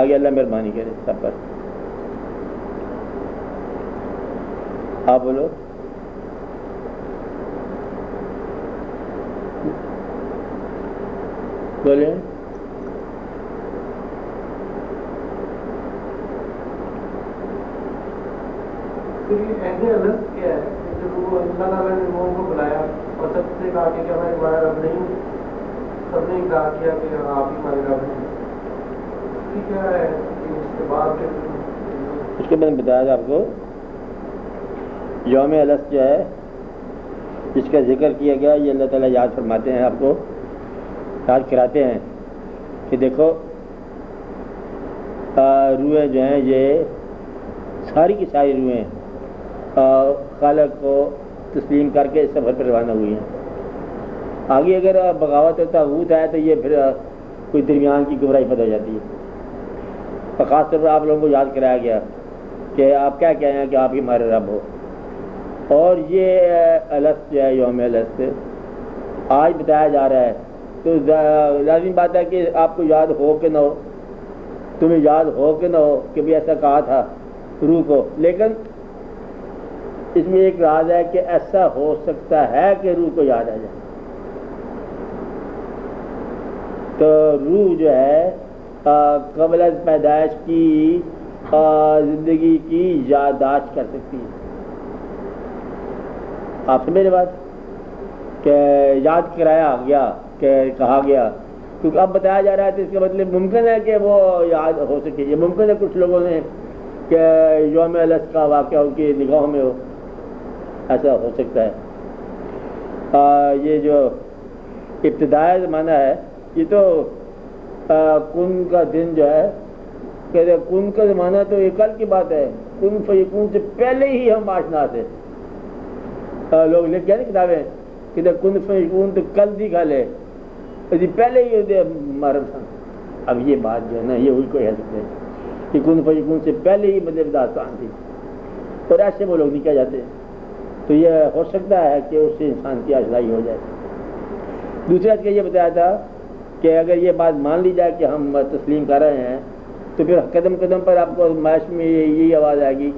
آگے اللہ مہربانی کرے سب پر. آپ بولو. بولے. ایسے الگ کیا ہے جب اللہ تعالیٰ نے لوگوں کو بلایا اور سب سے کہا کہ ہمارے تمہارا رب نہیں, سب نے کہا کیا کہ آپ ہی ہمارے رب ہیں. کیا ہے اس کے بعد اس کے میں نے بتایا تھا آپ کو یوم الست جو ہے جس کا ذکر کیا گیا, یہ اللہ تعالیٰ یاد فرماتے ہیں, آپ کو یاد کراتے ہیں کہ دیکھو روحیں جو ہیں یہ ساری کی ساری روحیں خالق کو تسلیم کر کے سفر پر روانہ ہوئی ہیں. آگے اگر بغاوت و طاغوت ہے تو یہ پھر کوئی درمیان کی گمراہی پیدا ہو جاتی ہے. اور خاص طور پر آپ لوگوں کو یاد کرایا گیا کہ آپ کیا کہہ رہے ہیں کہ آپ ہی ہمارے رب ہو. اور یہ الست جو ہے یوم الست آج بتایا جا رہا ہے تو لازمی بات ہے کہ آپ کو یاد ہو کہ نہ ہو, تمہیں یاد ہو کہ نہ ہو کہ بھی ایسا کہا تھا روح کو. لیکن اس میں ایک راز ہے کہ ایسا ہو سکتا ہے کہ روح کو یاد آ جائے. تو روح جو ہے قبل از پیدائش کی زندگی کی یادداشت کر سکتی ہے. آپ سے میری بات کہ یاد کرایا گیا کہ کہا گیا, کیونکہ اب بتایا جا رہا ہے تو اس کا مطلب ممکن ہے کہ وہ یاد ہو سکے. یہ ممکن ہے کچھ لوگوں نے کہ یوم الست کا واقعہ ان کی نگاہوں میں ہو, ایسا ہو سکتا ہے. یہ جو ابتدائی زمانہ ہے یہ تو کن کا دن جو ہے کہ کن کا زمانہ تو یہ کل کی بات ہے. کن فیکون سے پہلے ہی ہم آشنا تھے. لوگ لکھ گیا نا کتابیں کہ کن فیکون تو کل دکھا لے پہلے ہی مرم سن. اب یہ بات جو ہے نا یہ ہوئی کوئی کہہ سکتے ہیں کہ کن فیکون سے پہلے ہی مطلب داستان تھی, اور ایسے وہ لوگ نہیں کہہ جاتے. تو یہ ہو سکتا ہے کہ اس سے انسان کی آشنائی ہو جائے. دوسرا کہ یہ بتایا تھا کہ اگر یہ بات مان لی جائے کہ ہم تسلیم کر رہے ہیں تو پھر قدم قدم پر آپ کو معاش میں یہی آواز آئے گی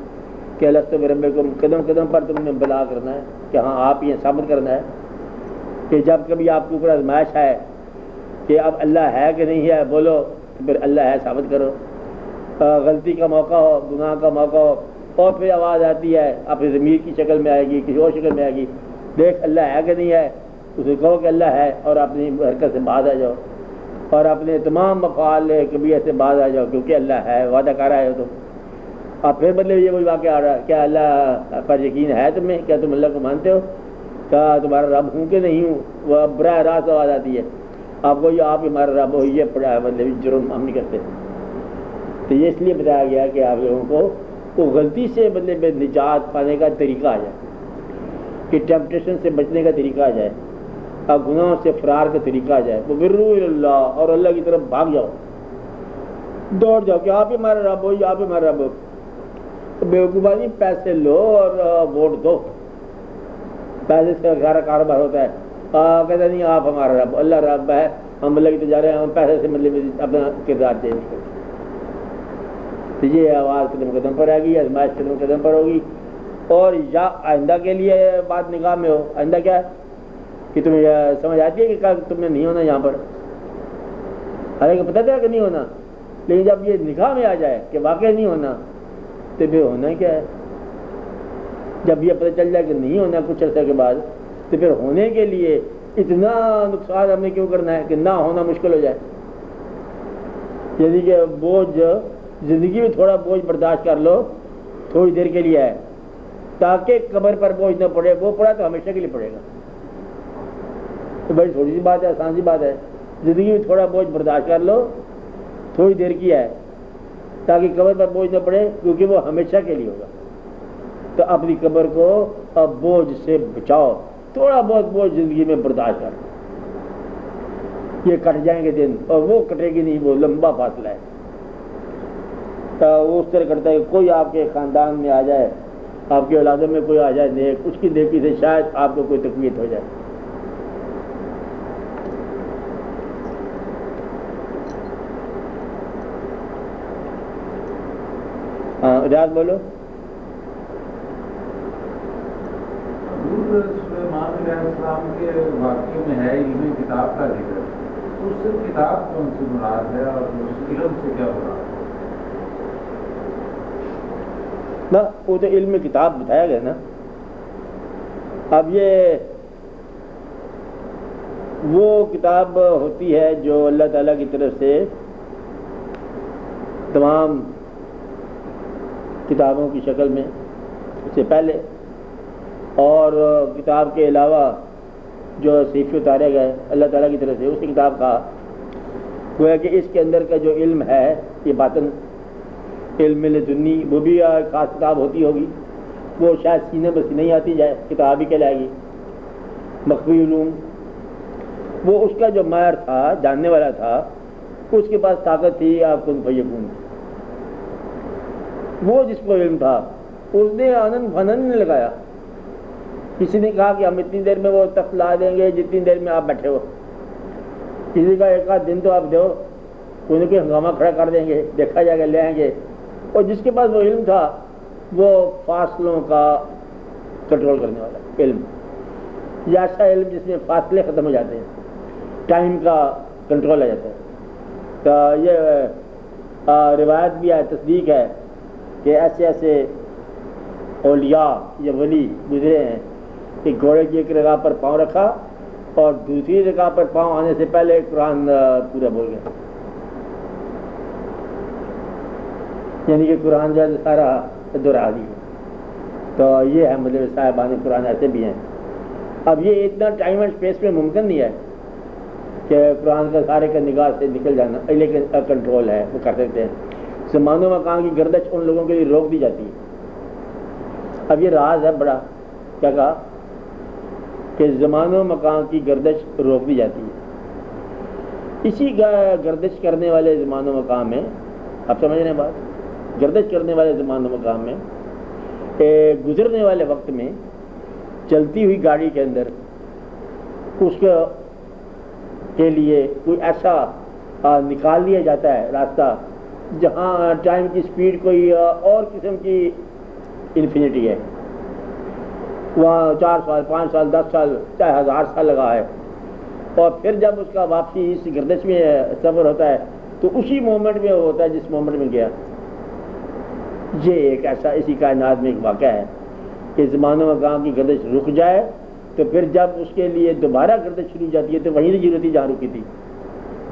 کہ الست بربکم. قدم قدم پر تم نے بلا کرنا ہے کہ ہاں آپ یہ ثابت کرنا ہے کہ جب کبھی آپ کے اوپر آزمائش ہے کہ اب اللہ ہے کہ نہیں ہے, بولو تو پھر اللہ ہے ثابت کرو. غلطی کا موقع ہو, گناہ کا موقع ہو, اور پھر آواز آتی ہے اپنی ضمیر کی شکل میں آئے گی, کسی اور شکل میں آئے گی, دیکھ اللہ ہے کہ نہیں ہے, اسے کہو کہ اللہ ہے اور اپنی حرکت سے باز آ جاؤ اور اپنے تمام مفعال کبھی ایسے باز آ جاؤ کیونکہ اللہ ہے, وعدہ کر رہا ہے. تو اب پھر مطلب یہ کوئی واقعہ آ رہا ہے کیا اللہ پر یقین ہے تمہیں, کیا تم اللہ کو مانتے ہو, کیا تمہارا رب ہوں کہ نہیں ہوں. وہ براہ راست آواز آتی ہے آپ کو, یہ آپ ہمارا رب ہو, یہ پڑا ہے مطلب جرم ہم نہیں کرتے. تو یہ اس لیے بتایا گیا کہ آپ لوگوں کو تو غلطی سے مطلب نجات پانے کا طریقہ آ جائے, کہ ٹیمپٹیشن سے بچنے کا طریقہ آ جائے, اب گناہوں سے فرار کا طریقہ آ جائے. وہ برو اللہ, اور اللہ کی طرف بھاگ جاؤ, دوڑ جاؤ کہ آپ ہی ہمارا رب ہو, آپ ہی ہمارا رب ہو. بیوقوفانی پیسے لو اور ووٹ دو, پیسے سے سارا کاروبار ہوتا ہے. کہتا نہیں آپ ہمارا رب, اللہ رب ہے, ہم اللہ کی تجارت ہم پیسے سے مطلب اپنا کردار چینج نہیں کرتے. تو یہ آواز قدم قدم پر آئے گی، آزمائش قدم قدم پر ہوگی. اور یا آئندہ کے لیے بات نگاہ میں ہو، آئندہ کیا ہے کہ تمہیں سمجھ آتی ہے کہ کل تم نے نہیں ہونا یہاں پر، حالانکہ پتہ تھا کہ نہیں ہونا، لیکن جب یہ نگاہ میں آ جائے کہ واقعی نہیں ہونا تو پھر ہونا کیا ہے. جب یہ پتہ چل جائے کہ نہیں ہونا کچھ عرصے کے بعد، تو پھر ہونے کے لیے اتنا نقصان ہم نے کیوں کرنا ہے کہ نہ ہونا مشکل ہو جائے. یعنی کہ بوجھ زندگی میں تھوڑا بوجھ برداشت کر لو تھوڑی دیر کے لیے ہے، تاکہ قبر پر بوجھ نہ پڑے. وہ پڑا تو ہمیشہ کے لیے پڑے گا. تو بڑی تھوڑی سی بات ہے، آسان سی بات ہے. زندگی میں تھوڑا بوجھ برداشت کر لو تھوڑی دیر کی ہے، تاکہ قبر پر بوجھ نہ پڑے، کیونکہ وہ ہمیشہ کے لیے ہوگا. تو اپنی قبر کو اب بوجھ سے بچاؤ، تھوڑا بہت بوجھ زندگی میں برداشت کر. یہ کٹ جائیں گے دن، اور وہ کٹے گی نہیں، وہ لمبا فاصلہ ہے. تو وہ اس طرح کرتا ہے کہ کوئی آپ کے خاندان میں آ جائے، آپ کے اولادوں میں کوئی آ جائے نیک، اس کی نیکی سے شاید آپ کو کوئی تقویت ہو جائے. ہاں ریاض بولو. سلیمان علیہ السلام کے واقعے میں ہے علم کتاب کا ذکر، تو اس سے کتاب کون سی مراد ہے اور اس علم سے کیا مراد ہے؟ نا وہ تو علم کتاب بتایا گیا نا. اب یہ وہ کتاب ہوتی ہے جو اللہ تعالیٰ کی طرف سے تمام کتابوں کی شکل میں اس سے پہلے، اور کتاب کے علاوہ جو صحیفے اتارے گئے اللہ تعالیٰ کی طرف سے اسی کتاب کا گویا کہ اس کے اندر کا جو علم ہے یہ باطن علم لدنی، وہ بھی خاص کتاب ہوتی ہوگی. وہ شاید سینے بس نہیں آتی جائے، کتاب ہی کہلائے گی. مخفی علوم، وہ اس کا جو ماہر تھا، جاننے والا تھا، اس کے پاس طاقت تھی آپ کن فیکون. وہ جس کو علم تھا اس نے آنن فنن نہیں لگایا. کسی نے کہا کہ ہم اتنی دیر میں وہ تخت لا دیں گے جتنی دیر میں آپ بیٹھے ہو. کسی کا ایک آدھ دن تو آپ دو، کوئی نہ کوئی ہنگامہ کھڑا کر دیں گے، دیکھا جائے گا، لے آئیں گے. اور جس کے پاس وہ علم تھا وہ فاصلوں کا کنٹرول کرنے والا علم، یا ایسا علم جس میں فاصلے ختم ہو جاتے ہیں، ٹائم کا کنٹرول آ جاتا ہے. تو یہ روایت بھی ہے، تصدیق ہے کہ ایسے ایسے اولیاء یا ولی گزرے ہیں کہ گھوڑے کی ایک رگا پر پاؤں رکھا اور دوسری جگہ پر پاؤں آنے سے پہلے قرآن پورا بول گیا. یعنی کہ قرآن جو ہے سارا دہرا دی. تو یہ ہے مطلب صاحبان قرآن ایسے بھی ہیں. اب یہ اتنا ٹائم اینڈ اسپیس میں ممکن نہیں ہے کہ قرآن کا سارے کا نگاہ سے نکل جانا، لیکن کنٹرول ہے، وہ کر سکتے ہیں. زمان و مکان کی گردش ان لوگوں کے لیے روک دی جاتی ہے. اب یہ راز ہے بڑا، کیا کہا کہ زمان و مکان کی گردش روک دی جاتی ہے. اسی گردش کرنے والے زمان و مقام میں، آپ سمجھ رہے ہیں بات، گردش کرنے والے زمان و مقام میں گزرنے والے وقت میں چلتی ہوئی گاڑی کے اندر اس کے لیے کوئی ایسا نکال لیا جاتا ہے راستہ جہاں ٹائم کی سپیڈ کوئی اور قسم کی انفینٹی ہے. وہاں 4 سال 5 سال 10 سال چاہے 1000 سال لگا ہے، اور پھر جب اس کا واپسی اس گردش میں سفر ہوتا ہے تو اسی مومنٹ میں ہوتا ہے جس مومنٹ میں گیا. یہ ایک ایسا اسی کائنات میں ایک واقعہ ہے کہ زمان و مقام کی گردش رک جائے تو پھر جب اس کے لیے دوبارہ گردش شروع ہو جاتی ہے تو وہیں نہیں ہوتی جہاں رکی تھی.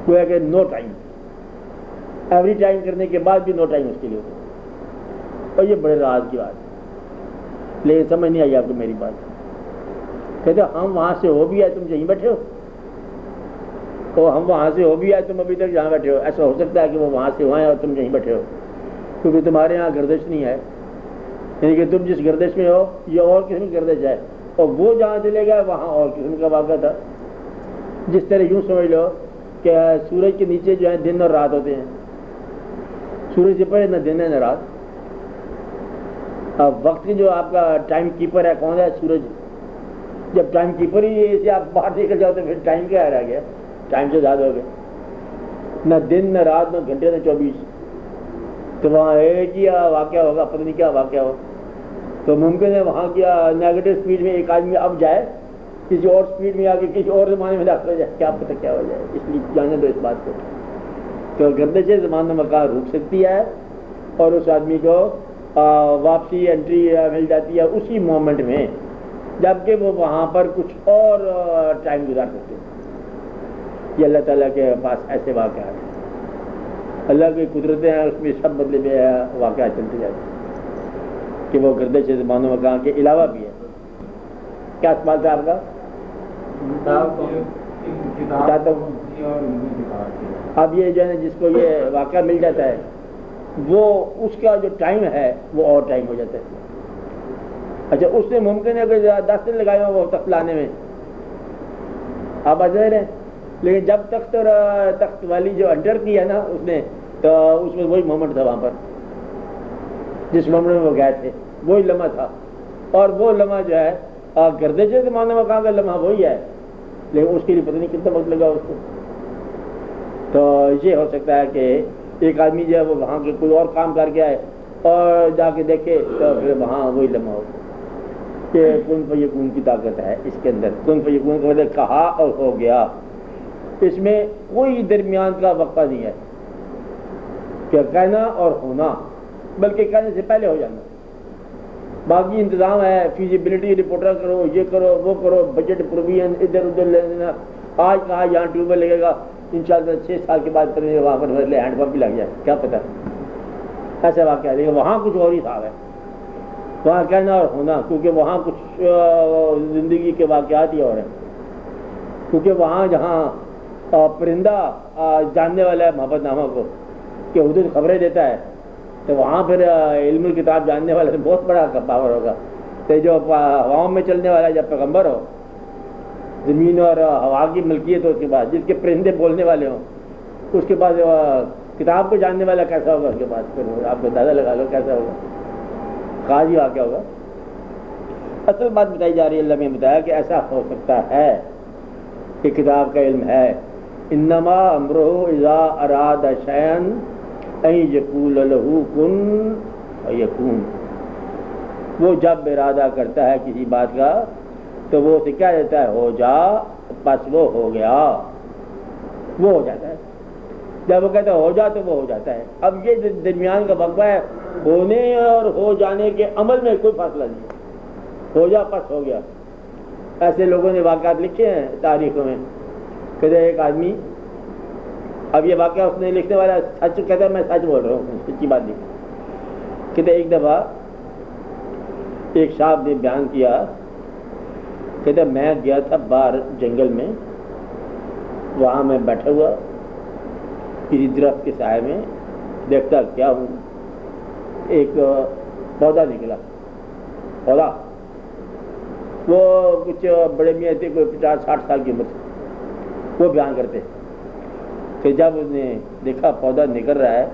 گویا کہ نو ٹائم، ایوری ٹائم کرنے کے بعد بھی نو ٹائم اس کے لیے ہوتا ہے. اور یہ بڑے راز کی بات ہے، لیکن سمجھ نہیں آئی آپ کو میری بات. کہتے ہم وہاں سے ہو بھی آئے تم یہیں بیٹھے ہو، تو ہم وہاں سے ہو بھی آئے تم ابھی تک جہاں بیٹھے ہو. ایسا ہو سکتا ہے کہ وہ وہاں سے وہاں اور تم یہیں بیٹھے ہو، کیونکہ تمہارے یہاں گردش نہیں ہے. یعنی کہ تم جس گردش میں ہو یہ اور قسم کی گردش ہے، اور وہ جہاں چلے گئے وہاں اور قسم کا واقعہ تھا. جس طرح یوں سمجھ لو کہ سورج کے نیچے جو ہے دن اور رات ہوتے ہیں، سورج سے پہلے نہ دن ہے نہ رات. اب وقت کی جو آپ کا ٹائم کیپر ہے کون ہے؟ سورج. جب ٹائم کیپر ہی سے آپ باہر نکل جاؤ تو پھر ٹائم کیا رہ گیا؟ ٹائم سے زیادہ ہو گئے، نہ دن نہ رات نہ گھنٹے نہ 24، تو وہاں ایک ہی واقعہ ہوگا، پتہ نہیں کیا واقعہ ہو. تو ممکن ہے وہاں کیا نیگیٹو اسپیڈ میں ایک آدمی اب جائے، کسی اور اسپیڈ میں آ کے کسی اور زمانے میں داخل ہو جائے، کیا پتہ کیا ہو جائے. اس لیے جانے دو اس بات کو. تو گردش زمان و مکان رک سکتی ہے اور اس آدمی کو واپسی انٹری مل جاتی ہے اسی مومنٹ میں، جبکہ وہ وہاں پر کچھ اور ٹائم گزار سکتے ہیں. یہ اللہ تعالیٰ کے پاس ایسے واقعات ہیں، اللہ کی قدرتیں ہیں، اس میں سب بدلے میں واقعات چلتے جاتے ہیں کہ وہ گردش زمان و مکان کے علاوہ بھی ہے. کیا سوال تھا آپ کا؟ اب یہ جو ہے جس کو یہ واقعہ مل جاتا ہے وہ اس کا جو ٹائم ہے وہ اور ٹائم ہو جاتا ہے. اچھا اس سے ممکن ہے کہ 10 دن لگائے ہوں وہ تخت لانے میں، آپ آتے رہے، لیکن جب تخت والی جو انٹر کی ہے نا اس نے، تو اس میں وہی مومنٹ تھا وہاں پر جس مومنٹ میں وہ گئے تھے، وہی لمحہ تھا. اور وہ لمحہ جو ہے گردش زمانہ مکان کا لمحہ وہی ہے، لیکن اس کے لیے پتہ نہیں کتنا وقت لگا اس کو. تو یہ ہو سکتا ہے کہ ایک آدمی جو ہے وہ وہاں کے کوئی اور کام کر کے آئے اور جا کے دیکھے تو پھر وہاں وہی لمحہ ہو کہ کن فیکون کی طاقت ہے اس کے اندر. کن فیکون کا مطلب کہا اور ہو گیا، اس میں کوئی درمیان کا وقفہ نہیں ہے کہ کہنا اور ہونا، بلکہ کہنے سے پہلے ہو جانا. باقی انتظام ہے، فیزیبلٹی رپورٹر کرو، یہ کرو وہ کرو، بجٹ پروویژن ادھر ادھر لے لینا. آج کہا یہاں ٹیوب ویل لگے گا، انشاءاللہ 6 سال کے بعد وہاں پر ہینڈ پمپ بھی لگ جائے، کیا پتہ. ایسا واقعہ ہے، لیکن وہاں کچھ اور ہی صاحب ہے، وہاں کہنا اور ہونا، کیونکہ وہاں کچھ زندگی کے واقعات ہی اور ہیں. کیونکہ وہاں جہاں پرندہ جاننے والا ہے محبت نامہ کو کہ حدود خبریں دیتا ہے، تو وہاں پھر علم الکتاب جاننے والا سے بہت بڑا پاور ہوگا. تو جو ہواؤں میں چلنے والا جب پیغمبر ہو، زمین اور ہوا کی ملکیت ہو، اس کے بعد جس کے پرندے بولنے والے ہوں، اس کے بعد کتاب کو جاننے والا کیسا ہوگا، اس کے بعد پھر آپ کو اندازہ لگا لو کیسا ہوگا، خاص ہی واقعہ ہوگا. اصل بات بتائی جا رہی ہے، اللہ نے بتایا کہ ایسا ہو سکتا ہے کہ کتاب کا علم ہے. انما امرہ اذا اراد شیئا ان یقول لہ کن فیکون. وہ جب ارادہ کرتا ہے کسی بات کا تو وہ اسے کیا دیتا ہے، ہو جا، بس وہ ہو گیا، وہ ہو جاتا ہے. جب وہ کہتا ہے ہو جا تو وہ ہو جاتا ہے. اب یہ درمیان کا وقفہ ہے، ہونے اور ہو جانے کے عمل میں کوئی فاصلہ نہیں ہے. ہو جا بس ہو گیا. ایسے لوگوں نے واقعات لکھے ہیں تاریخوں میں. کہتے ایک آدمی، اب یہ واقعہ اس نے لکھنے والا سچ کہتا ہے، میں سچ بول رہا ہوں، سچی بات نہیں. کہتے ایک دفعہ ایک صاحب نے بیان کیا، کہتے میں گیا تھا باہر جنگل میں، وہاں میں بیٹھا ہوا کسی درخت کے سائے میں، دیکھتا کیا ہوں، ایک پودا نکلا. پودا وہ کچھ بڑے میاں تھے، کوئی 50-60 سال کی عمر تھی. وہ بیان کرتے کہ جب اس نے دیکھا پودا نکل رہا ہے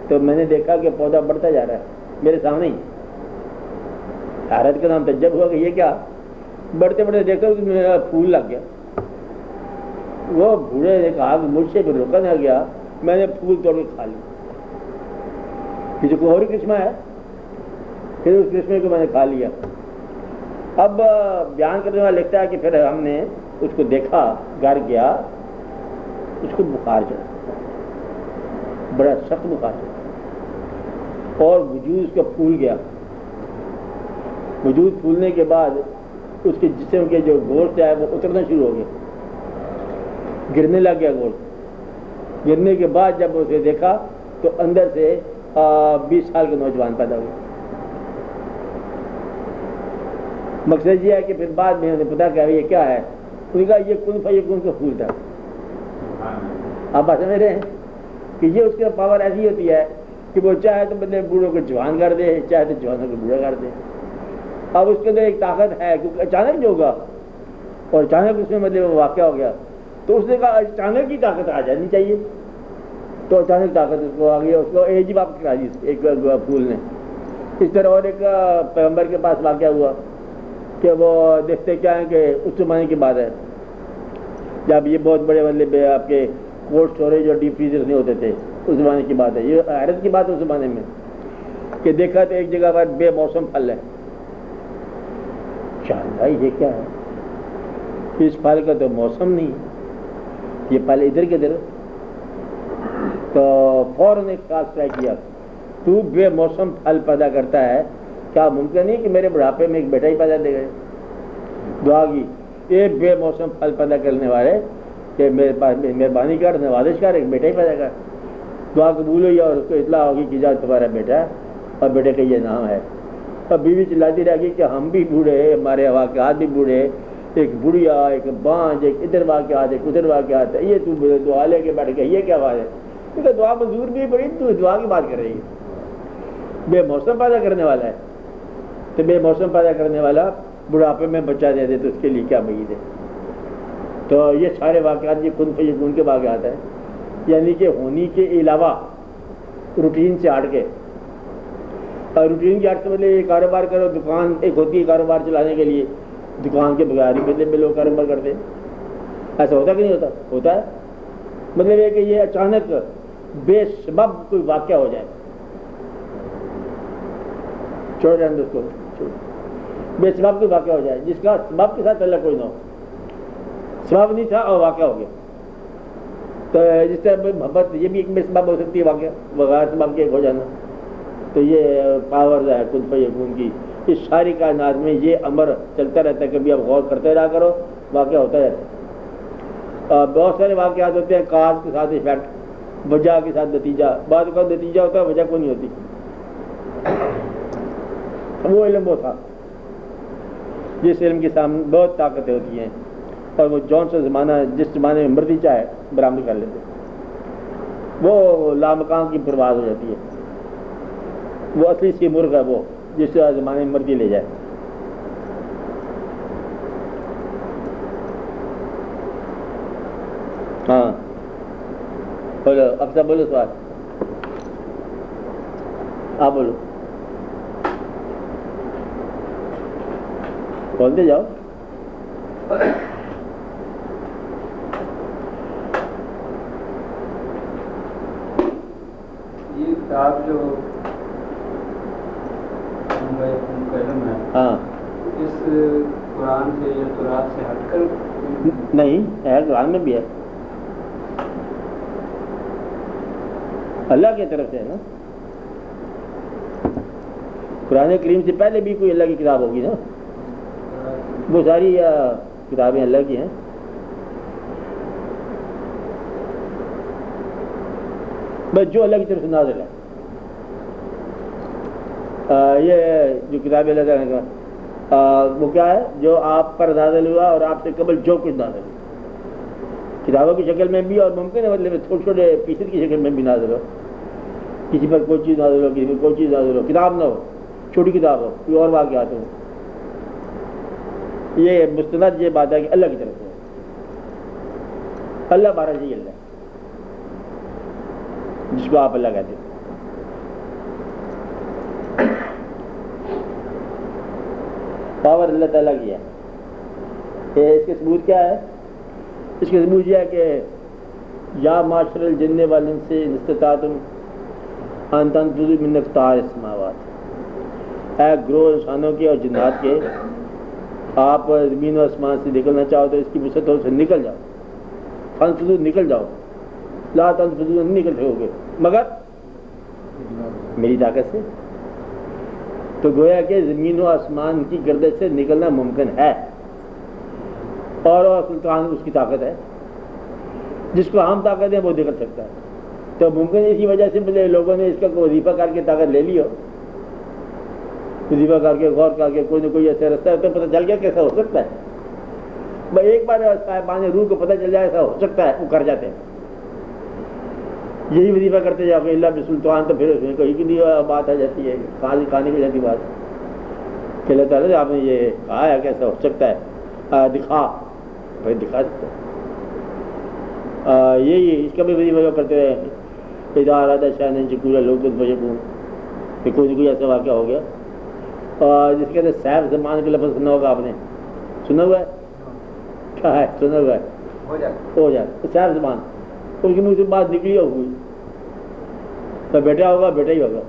تو میں نے دیکھا کہ پودا بڑھتا جا رہا ہے میرے سامنے ہی. حیرت کا نام تعجب ہوا کہ یہ کیا، بڑھتے بڑھتے دیکھا کہ میرا پھول لگ گیا. وہ بوڑھے نے کہا کہ مجھ سے بھی روکا نہ گیا، میں نے پھول توڑ کے کھا لیا. کسی کو اور قسمہ ہے، پھر اس قسمے کو میں نے کھا لیا. اب بیان کرنے والا لکھتا ہے کہ پھر ہم نے اس کو دیکھا، گھر گیا، اس کو بخار چڑھا، بڑا سخت بخار چڑھا، اور وجود اس کا پھول گیا. وجود پھولنے کے بعد اس کے جسم کے جو گوشت ہے وہ اترنا شروع ہو گیا، گرنے لگ گیا گوشت. گرنے کے بعد جب اسے دیکھا تو اندر سے 20 سال کا نوجوان پیدا ہوا. مقصد یہ ہے کہ پھر بعد میں انہیں پتا کہ یہ کیا ہے. انہوں نے کہا یہ کن فیکون کا پھول تھا. آپ بات سمجھ رہے ہیں کہ یہ اس کے پاور ایسی ہوتی ہے کہ وہ چاہے تو بندے بوڑھوں کو جوان کر دے، چاہے تو جوانوں کو بوڑھا کر دے. اب اس کے اندر ایک طاقت ہے، کیونکہ اچانک جو ہوگا اور اچانک اس میں مطلب واقعہ ہو گیا، تو اس نے کہا اچانک کی طاقت آ جانی چاہیے. تو اچانک طاقت اس کو آ گئی، اس کو ایج واپس کرا دی ایک پھول نے. اس طرح اور ایک پیغمبر کے پاس واقعہ ہوا کہ وہ دیکھتے کیا ہیں کہ اس زمانے کی بات ہے جب یہ بہت بڑے مطلب آپ کے کولڈ اسٹوریج اور ڈیپ فریزر نہیں ہوتے تھے اس زمانے کی بات ہے، یہ حیرت کی بات ہے اس زمانے میں کہ دیکھا تو ایک جگہ پر بے موسم پھل ہے، بھائی یہ کیا ہے، اس پھل کا تو موسم نہیں، یہ پھل ادھر کدھر، تو فوراً ایک خاص طے کیا تو بے موسم پھل پیدا کرتا ہے، کیا ممکن نہیں کہ میرے بڑھاپے میں ایک بیٹا ہی پیدا دے گئے؟ دعا کی ایک بے موسم پھل پیدا کرنے والے کہ میرے پاس مہربانی کر، نوازش کر، ایک بیٹا ہی پیدا کر۔ دعا قبول ہوئی اور اس کو اطلاع ہوگی کہ جا تمہارا بیٹا ہے اور بیٹے کا یہ نام ہے۔ اور بیوی چلاتی رہ گئی کہ ہم بھی بوڑھے، ہمارے واقعات بھی بوڑھے، ایک بڑھیا، ایک بانج، ایک ادھر واقعات، ایک ادھر واقعات ہے، یہ تو دعا لے کے بیٹھ گئی، یہ کیا بات ہے؟ کیونکہ دعا منظور بھی پڑی، تو دعا کی بات کر رہی ہے، بے موسم پیدا کرنے والا ہے، تو بے موسم پیدا کرنے والا بڑھاپے میں بچہ دے دے تو اس کے لیے کیا بعید ہے؟ تو یہ سارے واقعات یہ کن فیکون کے واقعات ہیں، یعنی کہ ہونی کے علاوہ روٹین سے ہٹ کے، اور روٹین کی ہٹ سے مطلب یہ کاروبار کرو، دکان ایک ہوتی ہے کاروبار چلانے کے لیے، دکان کے بغیر ہی مطلب میں لوگ کاروبار کرتے ہیں، ایسا ہوتا کہ نہیں ہوتا؟ ہوتا ہے، مطلب یہ کہ یہ اچانک بے سبب کوئی واقعہ ہو جائے، چھوڑ جائیں دوستوں، بے سبب کوئی واقعہ ہو جائے جس کا سبب کے ساتھ تعلق کوئی نہ ہو، سبب نہیں تھا اور واقعہ ہو گیا، تو جس طرح محبت یہ بھی ایک بے سبب ہو سکتی ہے، واقعہ بغیر سبب کے ہو جانا، تو یہ پاور ہے کن فیکون کی، اس ساری کائنات میں یہ امر چلتا رہتا ہے، کبھی آپ غور کرتے رہا کرو، واقعہ ہوتا رہتا ہے۔ بہت سارے واقعات ہوتے ہیں کاز کے ساتھ افیکٹ، وجہ کے ساتھ نتیجہ، بعض اوقات نتیجہ ہوتا ہے وجہ کوئی نہیں ہوتی، وہ علم وہ تھا جس علم کے سامنے بہت طاقتیں ہوتی ہیں، اور وہ جون سا زمانہ جس زمانے میں مرضی چاہے برآمد کر لیتے، وہ لامکان کی پرواز ہو جاتی ہے، وہ اصلی سی مرغ ہے وہ جس زمانے میں مرضی لے جائے۔ ہاں بولو، اب سب بولو، سوال آپ بولو، بولتے جاؤ۔ یہ کتاب جو قلم ہے، ہاں اس قرآن سے یا تورات سے ہٹ کر نہیں ہے، قرآن میں بھی ہے، اللہ کی طرف سے ہے نا، قرآن کریم سے پہلے بھی کوئی اللہ کی کتاب ہوگی نا، وہ ساری کتابیں اللہ کی ہیں، بس جو اللہ کی طرف سے نازل ہے، یہ جو کتاب اللہ تعالیٰ کا وہ کیا ہے، جو آپ پر نازل ہوا اور آپ سے قبل جو کچھ نازل ہوا، کتابوں کی شکل میں بھی، اور ممکن ہے مطلب چھوٹے چھوٹے پیسز کی شکل میں بھی نازل ہو، کسی پر کوئی چیز نازل ہو، کسی پر کوئی چیز نازل ہو، کتاب نہ ہو، چھوٹی کتاب ہو، کوئی اور واقعات ہو، یہ مستند یہ بات ہے کہ اللہ کی طرف سے اللہ بارہ جی اللہ جس کو آپ اللہ کہتے ہیں۔ پاور اللہ تعالیٰ کی ہے، اس کے ثبوت کیا ہے؟ اس کے ثبوت یہ ہے کہ یا معاشر الجن والانس ان استطعتم ان تنفذوا من اقطار السماوات، اے گروہ انسانوں کے اور جنات کے، آپ زمین و آسمان سے نکلنا چاہو تو اس کی وسعتوں سے نکل جاؤ، تنفذوا نکل جاؤ، لا تنفذوا نہیں نکل سکو گے مگر میری طاقت سے، تو گویا کہ زمین و آسمان کی گردش سے نکلنا ممکن ہے، اور سلطان اس کی طاقت ہے، جس کو ہم طاقت ہے وہ نکل سکتا ہے، تو ممکن اسی وجہ سے لوگوں نے اس کا وظیفہ کر کے طاقت لے لی ہو، وظیفہ کر کے غور کر کے کوئی نہ کوئی ایسا رستہ ہے تو پتہ چل گیا کیسا ہو سکتا ہے، بھائی ایک بار صاحبان روح کو پتہ چل جائے ایسا ہو سکتا ہے، وہ کر جاتے ہیں، یہی وظیفہ کرتے جاؤ کہ اللہ بسلطان، تو پھر اس میں کہیں کی بات آ جاتی ہے، کھانے کی جاتی بات کہ اللہ تعالیٰ آپ نے یہ کہا ہے کہ ایسا ہو سکتا ہے، دکھا، بھائی دکھا سکتا ہے، یہی اس کا بھی وظیفہ کرتے رہے، اذا اراد شأن شکورا لو کن فیکون، کہ کوئی نہ کوئی ایسا واقعہ ہو گیا، اور جس کے سیف زمان کے لفظ سنا ہوگا آپ نے، سنا ہوا ہے، کیا ہے سنا ہوا ہے، ہو جائے صاحب زبان اس کے منہ سے بات نکلی ہوئی تو بیٹا ہوگا بیٹا ہی ہوگا.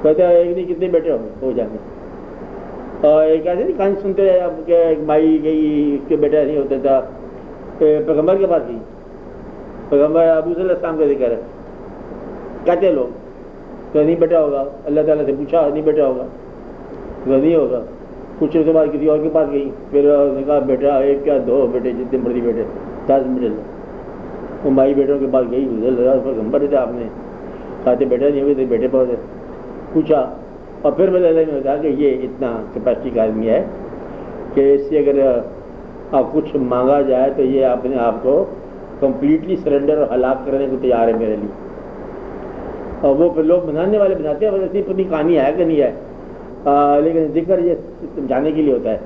کہتے ہیں ایک نہیں کتنے بیٹے ہو جائیں گے. اور ایک ایسے نہیں کہانی سنتے ہیں اب کہ ایک مائی گئی اس کے بیٹا نہیں ہوتا تھا پیغمبر کے پاس گئی. پیغمبر ابو صلی اللہ علیہ وسلم کا ذکر ہے. کہتے لوگ کہ نہیں بیٹا ہوگا. اللہ تعالیٰ سے پوچھا نہیں بیٹا ہوگا نہیں ہوگا. کچھ اس کے بعد کسی اور کے پاس گئی. پھر نے کہا بیٹا ایک کیا دو بیٹے جتنے مرضی بیٹے 10 بیٹے. وہ مائی بیٹوں کے پاس گئی. پیغمبر تھے آپ نے کہتے بیٹا نہیں ہوئے تھے بیٹے پہنچے پوچھا. اور پھر میں نے بتایا کہ یہ اتنا کیپیسٹی کا آدمی ہے کہ اس سے اگر آپ کچھ مانگا جائے تو یہ اپنے آپ کو کمپلیٹلی سرنڈر اور ہلاک کرنے کو تیار ہے میرے لیے. اور وہ پھر لوگ بنانے والے بناتے ہیں اتنی پتنی کہانی ہے کہ نہیں ہے لیکن ذکر یہ سمجھانے کے لیے ہوتا ہے.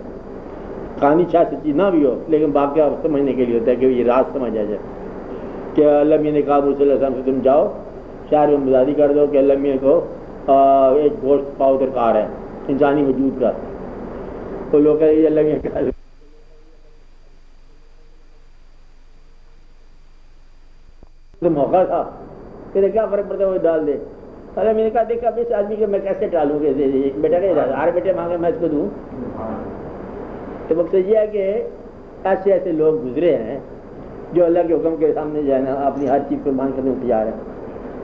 کہانی چاہے سچی نہ بھی ہو لیکن واقعہ سمجھنے کے لیے ہوتا ہے کہ یہ راز سمجھ آ جائے کہ اللہ میاں نے کہا ابو صلی اللہ علیہ وسلم سے تم جاؤ شہر میں مزادی کر دو کہ اللہ میاں کو ایک گوشت پاؤ درکار ہے انسانی وجود کا. تو لوگ کہتے ہیں اللہ میاں کیا تو موقع تھا کہ کیا فرق پڑتا ہے وہ ڈال دے. اللہ میں نے کہا دیکھا اب اس آدمی کو میں کیسے ٹالوں گے بیٹا کہ 1000 بیٹے مانگے میں اس کو دوں. تو مقصد یہ ہے کہ ایسے ایسے لوگ گزرے ہیں جو اللہ کے حکم کے سامنے جو ہے نا اپنی ہر چیز قربان کرنے کو تیار ہے.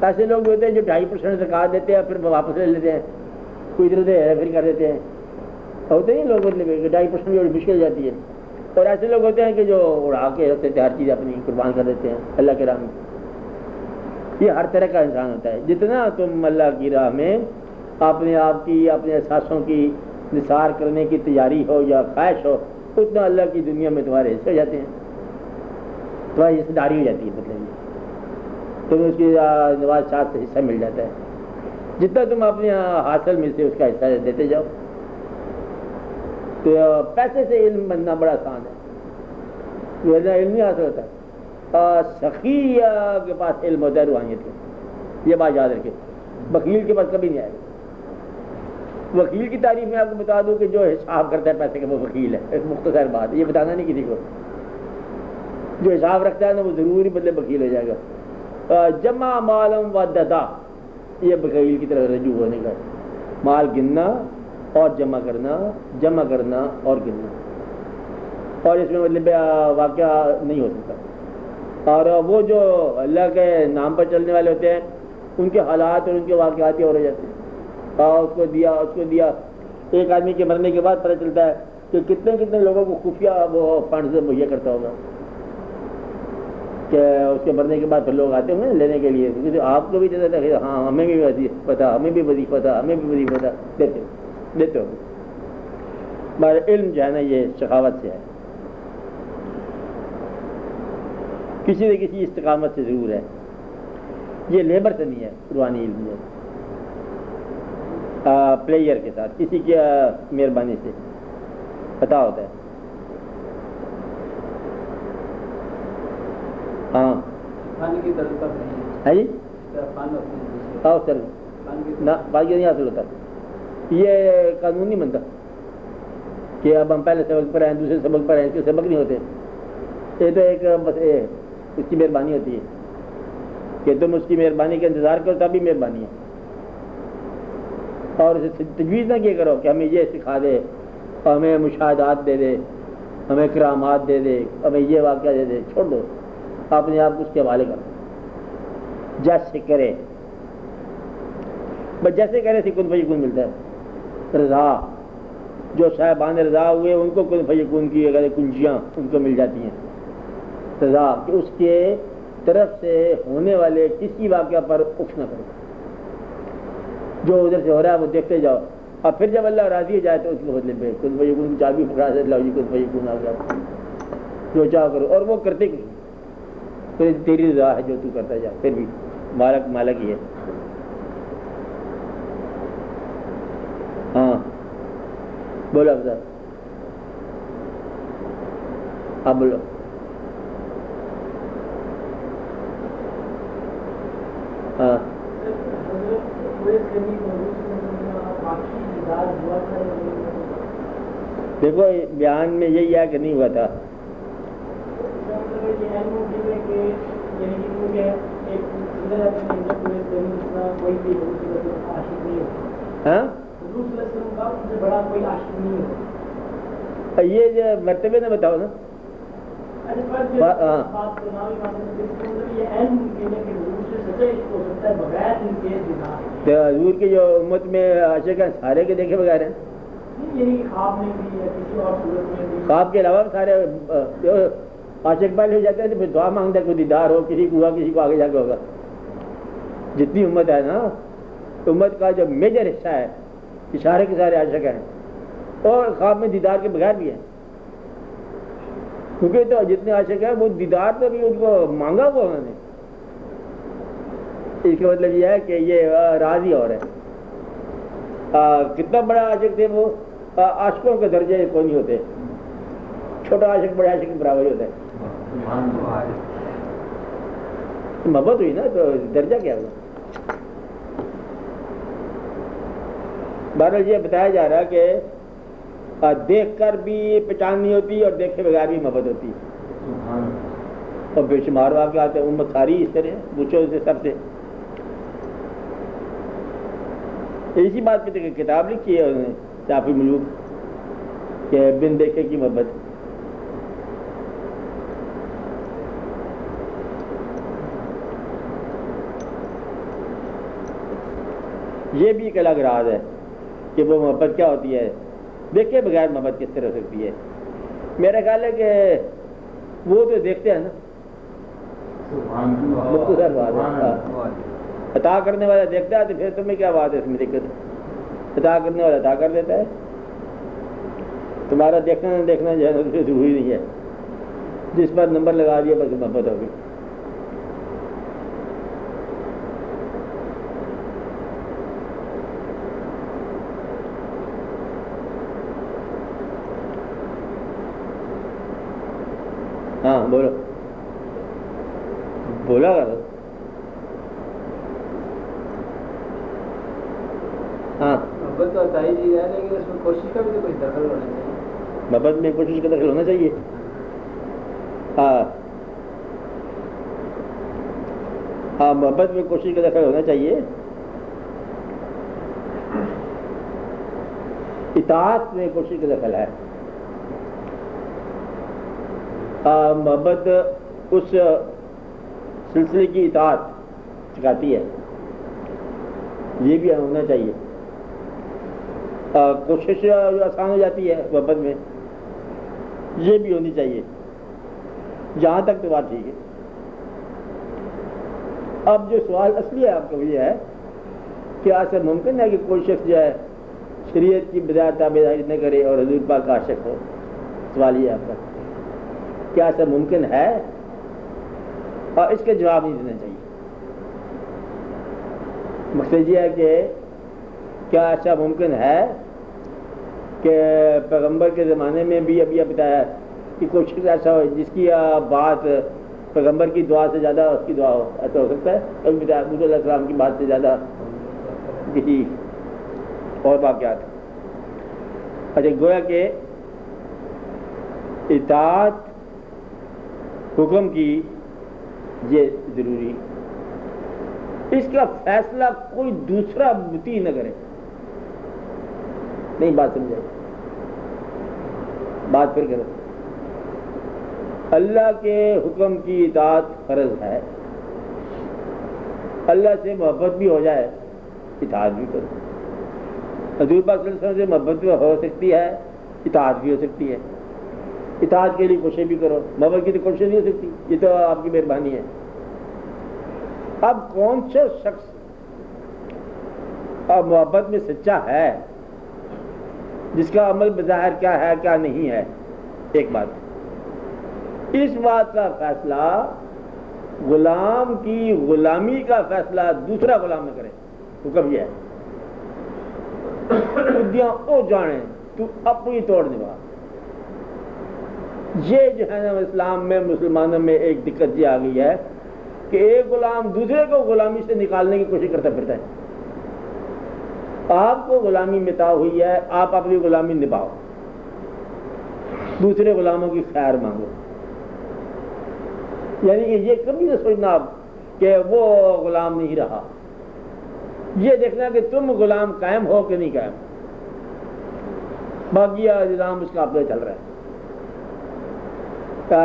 ایسے لوگ ہوتے ہیں جو 2.5% زکوٰۃ دیتے ہیں پھر واپس لے لیتے ہیں کوئی ادھر ادھر پھر کر دیتے ہیں. ہوتے ہیں لوگ مطلب 2.5% بھی مشکل جاتی ہے. اور ایسے لوگ ہوتے ہیں کہ جو اڑا کے ہوتے تھے ہر چیز اپنی قربان کر دیتے ہیں اللہ کے راہ میں. یہ ہر طرح کا انسان ہوتا ہے. جتنا تم اللہ کی راہ میں اپنے آپ کی اپنے احساسوں کی نثار کرنے کی تیاری ہو یا خواہش ہو اتنا اللہ کی دنیا میں تمہارے حصے ہو جاتے ہیں. تمہاری حصہ داری ہو جاتی ہے. مطلب تمہیں اس کی نواز شاد سے حصہ مل جاتا ہے. جتنا تم اپنے حاصل میں سے اس کا حصہ دیتے جاؤ. تو پیسے سے علم بننا بڑا آسان ہے. علم نہیں حاصل ہوتا. سخی کے پاس علم ہوتا ہے روحانیت کے. یہ بات یاد رکھے. وکیل کے پاس کبھی نہیں آئے گا. وکیل کی تعریف میں آپ کو بتا دوں کہ جو حساب کرتا ہے پیسے کا وہ وکیل ہے. ایک مختصر بات یہ بتانا نہیں کسی کو. جو حساب رکھتا ہے نا وہ ضروری بدلے وکیل ہو جائے گا. جمع مالم و ددا یہ وکیل کی طرف رجوع ہونے کا. مال گننا اور جمع کرنا اور گننا. اور اس میں مطلب واقعہ نہیں ہو سکتا. اور وہ جو اللہ کے نام پر چلنے والے ہوتے ہیں ان کے حالات اور ان کے واقعات ہی اور ہو جاتے ہیں. اس کو دیا. ایک آدمی کے مرنے کے بعد پتہ چلتا ہے کہ کتنے لوگوں کو خفیہ وہ فنڈ سے مہیا کرتا ہوگا کہ اس کے مرنے کے بعد پھر لوگ آتے ہوں گے لینے کے لیے. کیونکہ آپ کو بھی دیتا تھا کہ ہاں ہمیں بھی وظیفہ تھا ہمیں بھی وظیفہ تھا دیتے ہو. ہمارا علم جو ہے نا یہ سخاوت سے ہے. کسی نہ کسی استقامت سے ضرور ہے. یہ لیبر سے نہیں ہے. روحانی علم جو پلیئر کے ساتھ کسی کی مہربانی سے پتا ہوتا ہے. ہاں ہے جی باقی نہیں حاصل ہوتا. یہ قانون نہیں بنتا کہ اب ہم پہلے سبق پر آئیں دوسرے سبق پر آئیں. اس کے سبق نہیں ہوتے. یہ تو ایک بس اس کی مہربانی ہوتی ہے کہ تم اس کی مہربانی کا انتظار کرو تبھی مہربانی ہے. اور اسے تجویز نہ کیا کرو کہ ہمیں یہ سکھا دے ہمیں مشاہدات دے دے ہمیں کرامات دے دے ہمیں یہ واقعہ دے دے. چھوڑ دو اپنے آپ کو اس کے حوالے کرو. جیسے کرے بس جیسے کرے سے کن فیکون ملتا ہے. رضا جو صاحبان رضا ہوئے ان کو کن فیکون کی اگر کنجیاں ان کو مل جاتی ہیں. رضا کہ اس کے طرف سے ہونے والے کسی واقعہ پر اف نہ کرو. جو ادھر سے ہو رہا ہے وہ دیکھتے جاؤ اور پھر جب اللہ راضی ہو جائے تو اس کے بدلے میں کن فیکون چابی پکڑا سے اللہ جی کن فیکون آ گیا جو چاہو کرو. اور وہ کرتے کچھ تیری رضا ہے جو تو کرتا جا. پھر بھی مالک ہی ہے. ہاں بولو افضل آپ بولو. ہاں دیکھو بیان میں یہی ہے کہ نہیں ہوا تھا کیونکہ ایک سمجھا جاتا ہے کہ کوئی بھی عاشق نہیں ہوتا. ہاں حضور صلی اللہ علیہ وسلم کا ان سے بڑا کوئی عاشق نہیں ہوتا. یہ جو مرتبے نہ بتاؤ نا. حضور کی جو امت میں عاشق ہیں سارے کے دیکھے بغیر ہیں. خواب کے علاوہ سارے عاشق پہلے ہو جاتے ہیں تو پھر دعا مانگتا ہے کوئی دیدار ہو, کسی کو ہوا, کسی کو آگے جا کے ہوگا. جتنی امت ہے نا, امت کا جو میجر حصہ ہے اشارے کے سارے عاشق ہیں, اور خواب میں دیدار کے بغیر بھی ہیں. کیونکہ تو جتنے عاشق ہیں وہ دیدار تو بھی ان کو مانگا ہوا انہوں نے. اس کا مطلب یہ ہے کہ یہ راضی اور ہے. کتنا بڑا عاشق تھے وہ, عاشقوں کے درجے کوئی نہیں ہوتے. چھوٹا عاشق بڑے عاشق کے برابر ہی ہوتا ہے. محبت ہوئی نا تو درجہ کیا ہوا. بہرحال یہ بتایا جا رہا کہ دیکھ کر بھی پہچان نہیں ہوتی اور دیکھے بغیر بھی محبت ہوتی. اور بے شمار واقعات ہیں, امت ساری اس طرح پوچھو سے سب سے. اسی بات پہ کتاب لکھی ہے انہوں نے صافی ملوک کہ بن دیکھے کی محبت. یہ بھی ایک الگ راز ہے کہ وہ محبت کیا ہوتی ہے, دیکھے بغیر محبت کس طرح ہو سکتی ہے. میرا خیال ہے کہ وہ تو دیکھتے ہیں نا, مختصر بات ہے. عطا کرنے والا دیکھتا ہے تو پھر تمہیں کیا بات ہے اس میں دقت. عطا کرنے والا عطا کر دیتا ہے. تمہارا دیکھنا نہ دیکھنا جو ہے ضروری نہیں ہے. جس پر نمبر لگا دیا بس محبت ہوگی. ہاں بولو, بولا کرو. ہاں محبت تو بتائی جی ہے لیکن اس میں کوشش کا بھی تو کچھ دخل ہونا چاہیے. محبت میں کوشش کا دخل ہونا چاہیے. ہاں ہاں محبت میں کوشش کا دخل ہونا چاہیے. اطاعت میں کوشش کا دخل ہے. محبت اس سلسلے کی اطاعت سکھاتی ہے, یہ بھی ہونا چاہیے. کوشش آسان ہو جاتی ہے محبت میں, یہ بھی ہونی چاہیے. جہاں تک تو بات ٹھیک ہے. اب جو سوال اصلی ہے آپ کا یہ ہے کہ ایسا ممکن ہے کہ کوئی شخص جو ہے شریعت کی بجائے تابعداری نہ کرے اور حضور پاک کا عاشق ہو. سوال یہ آپ کا کیا ایسا ممکن ہے, اور اس کا جواب نہیں دینا چاہیے. مقصد یہ ہے کہ کیا ایسا ممکن ہے کہ پیغمبر کے زمانے میں بھی ابھی بتایا کہ کوئی شخص ایسا ہو جس کی بات پیغمبر کی دعا سے زیادہ اس کی دعا ہو. ایسا ہو سکتا ہے. ابھی بتایا موسیٰ علیہ السلام کی بات سے زیادہ کسی اور واقعات. اچھا, گویا کہ اطاعت حکم کی یہ ضروری, اس کا فیصلہ کوئی دوسرا مطیع نہ کرے. نہیں بات سمجھے, بات پھر کرو. اللہ کے حکم کی اطاعت فرض ہے. اللہ سے محبت بھی ہو جائے اطاعت بھی کرو. حضور پاک صلی اللہ علیہ وسلم سے محبت بھی ہو سکتی ہے, اطاعت بھی ہو سکتی ہے. اطاعت کے لیے کوشش بھی کرو, محبت کی تو کوشش نہیں ہو سکتی. یہ تو آپ کی مہربانی ہے. اب کون سا شخص اب محبت میں سچا ہے, جس کا عمل بظاہر کیا ہے کیا نہیں ہے, ایک بات. اس بات کا فیصلہ غلام کی غلامی کا فیصلہ دوسرا غلام نہ کرے. حکم یہ ہے بدیاں او جانے تو اپنی توڑ نبھا. یہ جو ہے نا اسلام میں مسلمانوں میں ایک دقت یہ آ گئی ہے کہ ایک غلام دوسرے کو غلامی سے نکالنے کی کوشش کرتا پھرتا ہے. آپ کو غلامی مٹا ہوئی ہے, آپ اپنی غلامی نبھاؤ, دوسرے غلاموں کی خیر مانگو. یعنی کہ یہ کبھی نہ سوچنا آپ کہ وہ غلام نہیں رہا، یہ دیکھنا کہ تم غلام قائم ہو کہ نہیں قائم، باقی نظام اس کا اپنا چل رہا ہے۔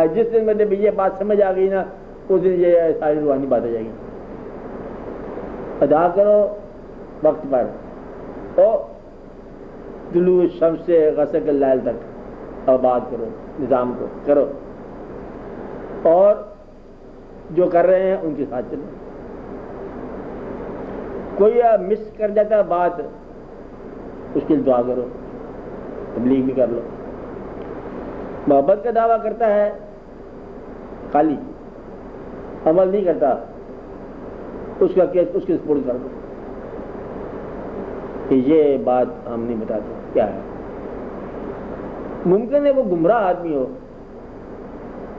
جس دن مطلب یہ بات سمجھ آ گئی نا، اس دن یہ ساری روحانی بات آ جائے گی۔ ادا کرو وقت پر، اور طلوع شمس سے غسق اللیل تک آباد کرو، نظام کو کرو، اور جو کر رہے ہیں ان کے ساتھ چلو۔ کوئی مس کر جاتا بات، اس کے لیے دعا کرو، تبلیغ بھی کر لو۔ محبت کا دعویٰ کرتا ہے خالی، عمل نہیں کرتا، اس کا کیس اس کے سپورٹ کر دو کہ یہ بات ہم نہیں بتاتے کیا ہے۔ ممکن ہے وہ گمراہ آدمی ہو،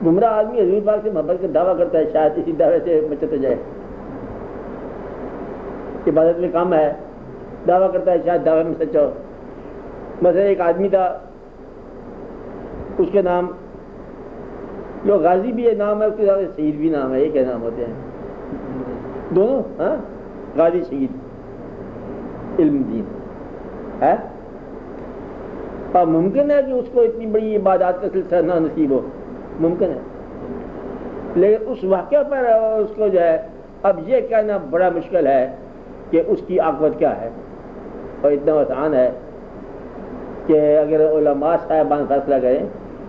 گمراہ آدمی حضور پاک سے محبت کا دعویٰ کرتا ہے، شاید اسی دعوے سے بچت ہو جائے، عبادت میں کام ہے، دعویٰ کرتا ہے شاید دعوے میں سچ ہو۔ مثلا ایک آدمی تھا، اس کے نام جو غازی بھی ہے نام ہے، اس کے ساتھ شہید بھی نام ہے، ایک نام ہوتے ہیں دونوں، ہاں، غازی شہید، علم دین ہے۔ اور ممکن ہے کہ اس کو اتنی بڑی عبادات کا سلسلہ نہ نصیب ہو، ممکن ہے، لیکن اس واقعہ پر اس کو جو ہے اب یہ کہنا بڑا مشکل ہے کہ اس کی عاقبت کیا ہے، اور اتنا آسان ہے کہ اگر علماء صاحبان فیصلہ کریں،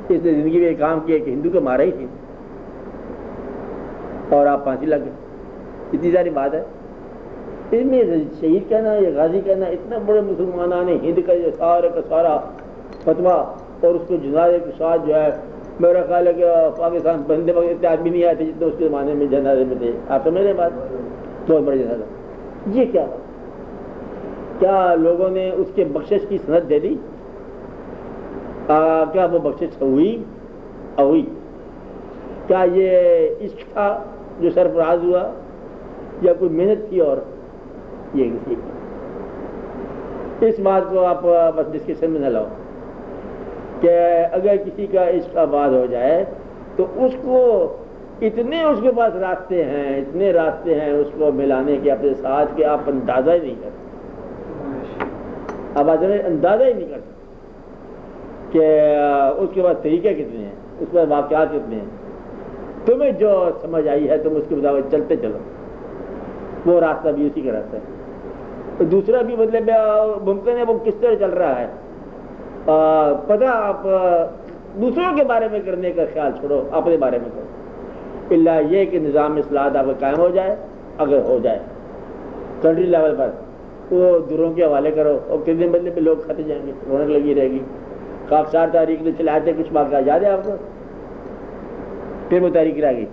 اس نے زندگی میں کام کیا کہ ہندو کو مارا ہی تھی اور آپ پھانسی لگ گئے، اتنی ساری بات ہے۔ اس میں شہید کہنا یا غازی کہنا، اتنا بڑے مسلمانان ہند کا جو سارے کا سارا فتویٰ، اور اس کو جنازے کے ساتھ جو ہے، میرا خیال ہے کہ پاکستان بندے وقت اتنے آدمی نہیں آئے تھے جتنے اس کے زمانے میں جنازے میں تھے، آپ سمجھ رہے بات، بہت بڑے جنازہ۔ یہ کیا بات، کیا لوگوں نے اس کے بخشش کی سند دے دی؟ کیا وہ بخشش ہوئی؟ کیا یہ عشق تھا جو سرفراز ہوا، یا کوئی محنت تھی؟ اور یہ کسی اس بات کو آپ بس ڈسکشن میں نہ لاؤ کہ اگر کسی کا عشق آباد ہو جائے تو اس کو اتنے اس کے پاس راستے ہیں، اتنے راستے ہیں اس کو ملانے کے اپنے ساتھ کہ آپ اندازہ ہی نہیں کر سکتے، آپ اندازہ ہی نہیں کر سکتے کہ اس کے بعد طریقے کتنے ہیں، اس کے بعد واقعات کتنے ہیں۔ تمہیں جو سمجھ آئی ہے تم اس کے مطابق چلتے چلو، وہ راستہ بھی اسی کا راستہ ہے۔ دوسرا بھی مطلب ممکن ہے وہ کس طرح چل رہا ہے، پتہ آپ دوسروں کے بارے میں کرنے کا خیال چھوڑو، اپنے بارے میں کرو، اللہ یہ کہ نظام اصلاحات آپ کا قائم ہو جائے، اگر ہو جائے کنٹری لیول پر، وہ دوروں کے حوالے کرو، اور کتنے بدلے پہ لوگ کھاتے جائیں گے، رونق لگی رہے گی۔ خاکسار تاریخ میں چلائے تھے کچھ واقعہ یاد ہے آپ کو، پھر وہ تاریخ رہ گئی۔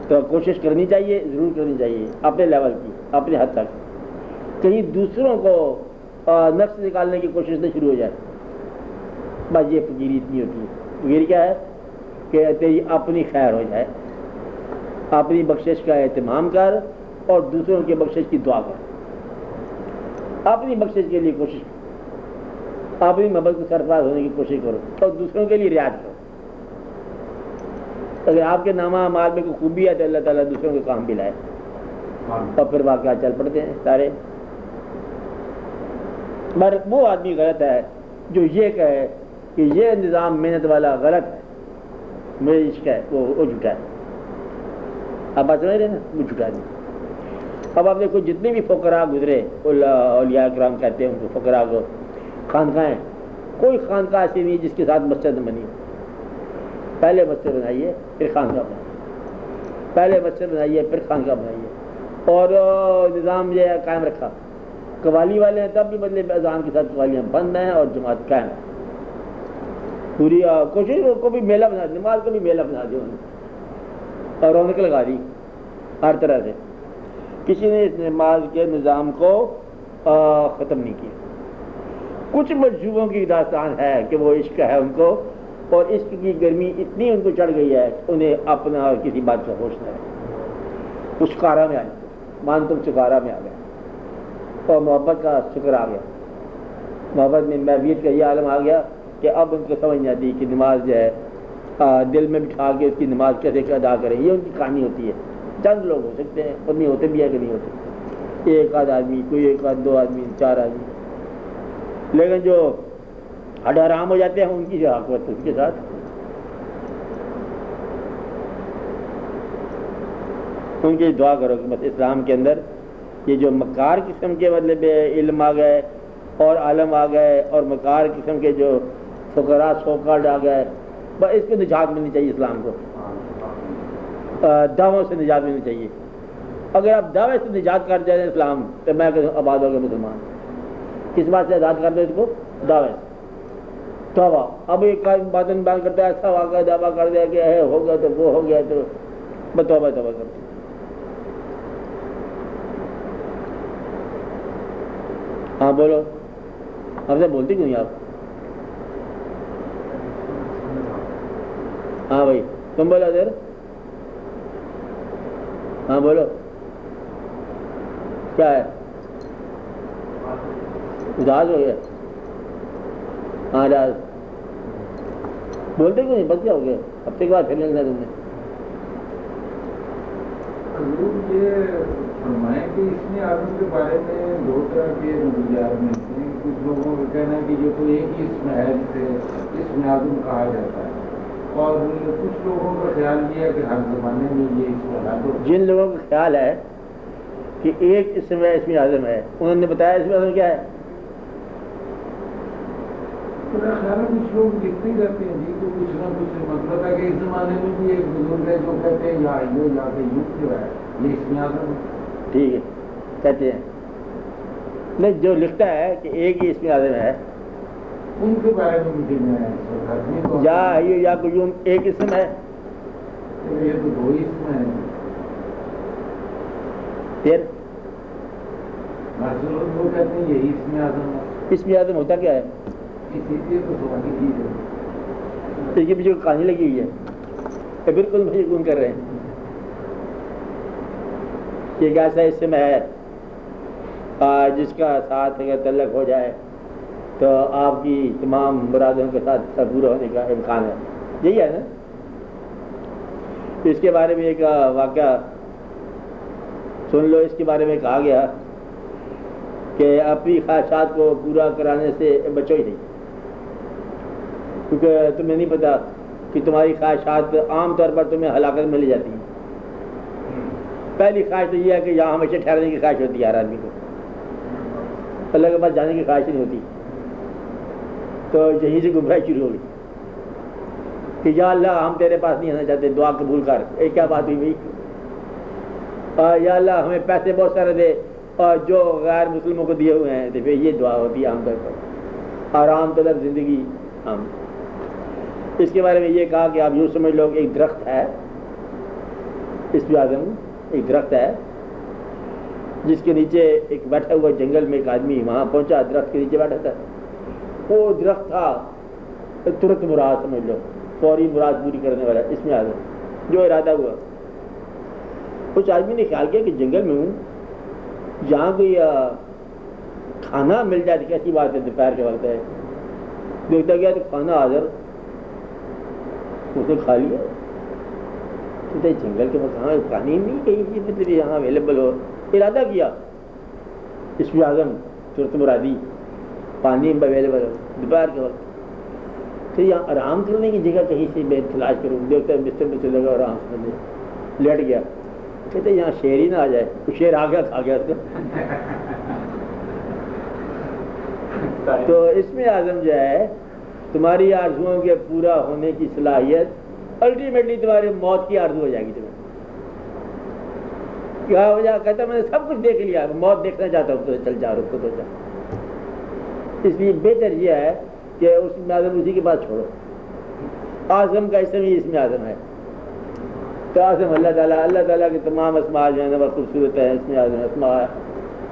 تو کوشش کرنی چاہیے، ضرور کرنی چاہیے اپنے لیول کی، اپنے حد تک، کہیں دوسروں کو نفس نکالنے کی کوشش نہ شروع ہو جائے۔ بس یہ فقیری اتنی ہوتی ہے۔ فقیری کیا ہے کہ تیری اپنی خیر ہو جائے، اپنی بخشش کا اہتمام کر اور دوسروں کی بخشش کی دعا کر، اپنی بخشش کے لیے کوشش کرو، اپنی محبت کو سرفراز ہونے کی کوشش کرو، اور دوسروں کے لیے رعایت کرو۔ اگر آپ کے نامہ اعمال میں کوئی خوبی ہے تو اللہ تعالیٰ دوسروں کے کام بھی لائے، اور پھر واقعات چل پڑتے ہیں سارے۔ مگر وہ آدمی غلط ہے جو یہ کہے کہ یہ نظام محنت والا غلط ہے، میرے عشق ہے، وہ جھوٹا ہے۔ اب بات سمجھ رہے نا، وہ جھوٹا نہیں۔ اب آپ دیکھو جتنے بھی فقراء گزرے، اولیاء کرام کہتے ہیں ان کو فقراء کو، خانقاہیں، کوئی خانقاہ ایسی نہیں جس کے ساتھ مسجد نہ بنی، پہلے مسجد بنائیے پھر خانقاہ بنائیے، پہلے مسجد بنائیے پھر خانقاہ بنائیے، اور نظام یہ قائم رکھا۔ قوالی والے ہیں تب بھی مطلب اذان کے ساتھ قوالیاں بند ہیں اور جماعت قائم ہے، پوری کوشش کو بھی میلہ بنا دیا، نماز کو بھی میلہ بنا دیا انہوں نے، اور رونق لگا دی ہر طرح سے۔ کسی نے اس نماز کے نظام کو ختم نہیں کیا۔ کچھ مجذوبوں کی داستان ہے کہ وہ عشق ہے ان کو، اور عشق کی گرمی اتنی ان کو چڑھ گئی ہے انہیں اپنا کسی بات کا ہوش نہ ہے، وہ شکارا میں آئے، مان تم شکارا میں آ گئے، اور محبت کا شکر آ گیا، محبت میں محبیت کا یہ عالم آ گیا کہ اب ان کو سمجھ نہیں آتی کہ نماز جو ہے دل میں بٹھا کے اس کی نماز کیسے ادا کریں، یہ ان کی کہانی ہوتی ہے۔ چند لوگ ہو سکتے ہیں، اور نہیں ہوتے بھی ہے کہ نہیں ہوتے، ایک آدھ آدمی، کوئی ایک آدھ، دو آدمی، چار آدمی، لیکن جو ہڈ حرام ہو جاتے ہیں ان کی جو حقوق اس کے ساتھ ان کی دعا کرو کہ بس اسلام کے اندر یہ جو مکار قسم کے مطلب علم آ گئے اور عالم آ گئے اور مکار قسم کے جو فقراء سوکارڈ آ گئے، بس اس کو نجات ملنی چاہیے، اسلام کو دعووں سے نجات ملنی چاہیے۔ اگر آپ دعوے سے نجات کر جائیں اسلام تو میں کہوں آباد ہو گئے مسلمان۔ کس بات سے آزاد کر دو اس کو؟ دعوے سے۔ توبہ، اب ایک باتیں بیان کرتا ہے، ایسا واقعہ دعویٰ کر دیا کہ ہو گیا تو وہ ہو گیا تو بس توبہ کرتے۔ ہاں بولو، ہم سے بولتی کیوں نہیں آپ؟ ہاں بھائی تم بولو دیر، ہاں بولو کیا ہے؟ اداس ہو گیا؟ ہاں اداس بولتے کیوں نہیں؟ بس کیا ہو گیا؟ ہفتے کے بعد پھر ملنا تم نے۔ یہ فرمائیں کہ اس میں آدم کے بارے میں دو طرح کے نظریات ملتے ہیں۔ کچھ لوگوں کا کہنا ہے کہ یہ تو ایک ہی اسم ہے جسے اسم آدم کہا جاتا ہے، اور کچھ لوگوں کا خیال یہ ہے کہ ہر زمانے میں یہ اسم الگ ہو۔ جن لوگوں کا خیال ہے کہ ایک اسم ہے، اسم اعظم ہے، انہوں نے بتایا اسم اعظم کیا ہے؟ میرا خیال ہے کچھ لوگ لکھتے ہی رہتے ہیں جی، تو کچھ نہ کچھ مطلب ہے کہ اس زمانے میں بھی ایک بزرگ ہے جو کہتے ہیں یا کہ یوگ جو ہے یہ اسم اعظم ہے۔ ٹھیک ہے، کہتے ہیں نہیں، جو لکھتا ہے کہ ایک ہی اسم اعظم ہے ان کے بارے میں مجھے میں یا قیوم ایک اسم ہے، یہ تو دو ہی اسم ہیں۔ پھر وہ کہتے ہیں یہی اسم اعظم ہے۔ اسم اعظم ہوتا کیا ہے؟ اسی لیے تو سوال کی چیز ہے، اس کے پیچھے کہانی لگی ہوئی ہے، یہ بالکل مشکون کر رہے ہیں کہ ایک ایسا اسم ہے جس کا ساتھ اگر تعلق ہو جائے تو آپ کی تمام مرادوں کے ساتھ پورا ہونے کا امکان ہے، یہی ہے نا؟ اس کے بارے میں ایک واقعہ سن لو۔ اس کے بارے میں کہا گیا کہ اپنی خواہشات کو پورا کرانے سے بچو ہی نہیں، کیونکہ تمہیں نہیں پتا کہ تمہاری خواہشات عام طور پر تمہیں ہلاکت میں لے جاتی ہیں۔ پہلی خواہش تو یہ ہے کہ یہاں ہمیشہ ٹھہرنے کی خواہش ہوتی ہے ہر آدمی کو، اللہ کے پاس جانے کی خواہش نہیں ہوتی، تو یہیں سے گمراہی شروع ہوگی کہ یا اللہ ہم تیرے پاس نہیں آنا چاہتے، دعا قبول کر۔ ایک کیا بات ہوئی بھائی؟ یا اللہ ہمیں پیسے بہت سارے دے اور جو غیر مسلموں کو دیے ہوئے ہیں، تو پھر یہ دعا ہوتی ہے عام طور پر، آرام طلب زندگی ہم۔ اس کے بارے میں یہ کہا کہ آپ یوں سمجھ لو کہ ایک درخت ہے، اسم اعظم ایک درخت ہے جس کے نیچے ایک بیٹھا ہوا جنگل میں ایک آدمی وہاں پہنچا، درخت کے نیچے بیٹھا تھا، وہ درخت تھا ترت مراد، سمجھ لو فوری مراد پوری کرنے والا اسم اعظم، جو ارادہ ہوا۔ اس آدمی نے خیال کیا کہ جنگل میں ہوں، جہاں کوئی کھانا مل جائے تو کیسی بات ہے، دوپہر کے وقت ہے، دیکھتا گیا تو کھانا حاضر، اس نے کھا لیا۔ جنگل کے مقام پانی نہیں کہیں چیز مطلب یہاں اویلیبل ہو، ارادہ کیا اسم اعظم صورت مرادی پانی اویلیبل ہو دوپہر کے وقت، پھر یہاں آرام کرنے کی جگہ کہیں سے میں تلاش کروں، دیکھتا بستر میں چلے گا آرام سے لیٹ گیا، کہتے یہاں شیر ہی نہ آ جائے، وہ شیر آ گیا کھا گیا اس کو۔ تو اسم اعظم جو ہے تمہاری آرزوؤں کے پورا ہونے کی صلاحیت، الٹیمیٹلی تمہاری موت کی آرزو ہو جائے گی۔ تمہیں کیا ہو جائے؟ کہتا میں نے سب کچھ دیکھ لیا، موت دیکھنا چاہتا ہوں، تو چل جا، رک تو جا۔ اس لیے بہتر یہ ہے کہ اسم اعظم اسی کے پاس چھوڑو، اعظم کا اسم ہی اسم اعظم ہے۔ تو اعظم اللہ تعالیٰ کے تمام اسماء جو ہیں وہ خوبصورت ہے، اسم اعظم اسماء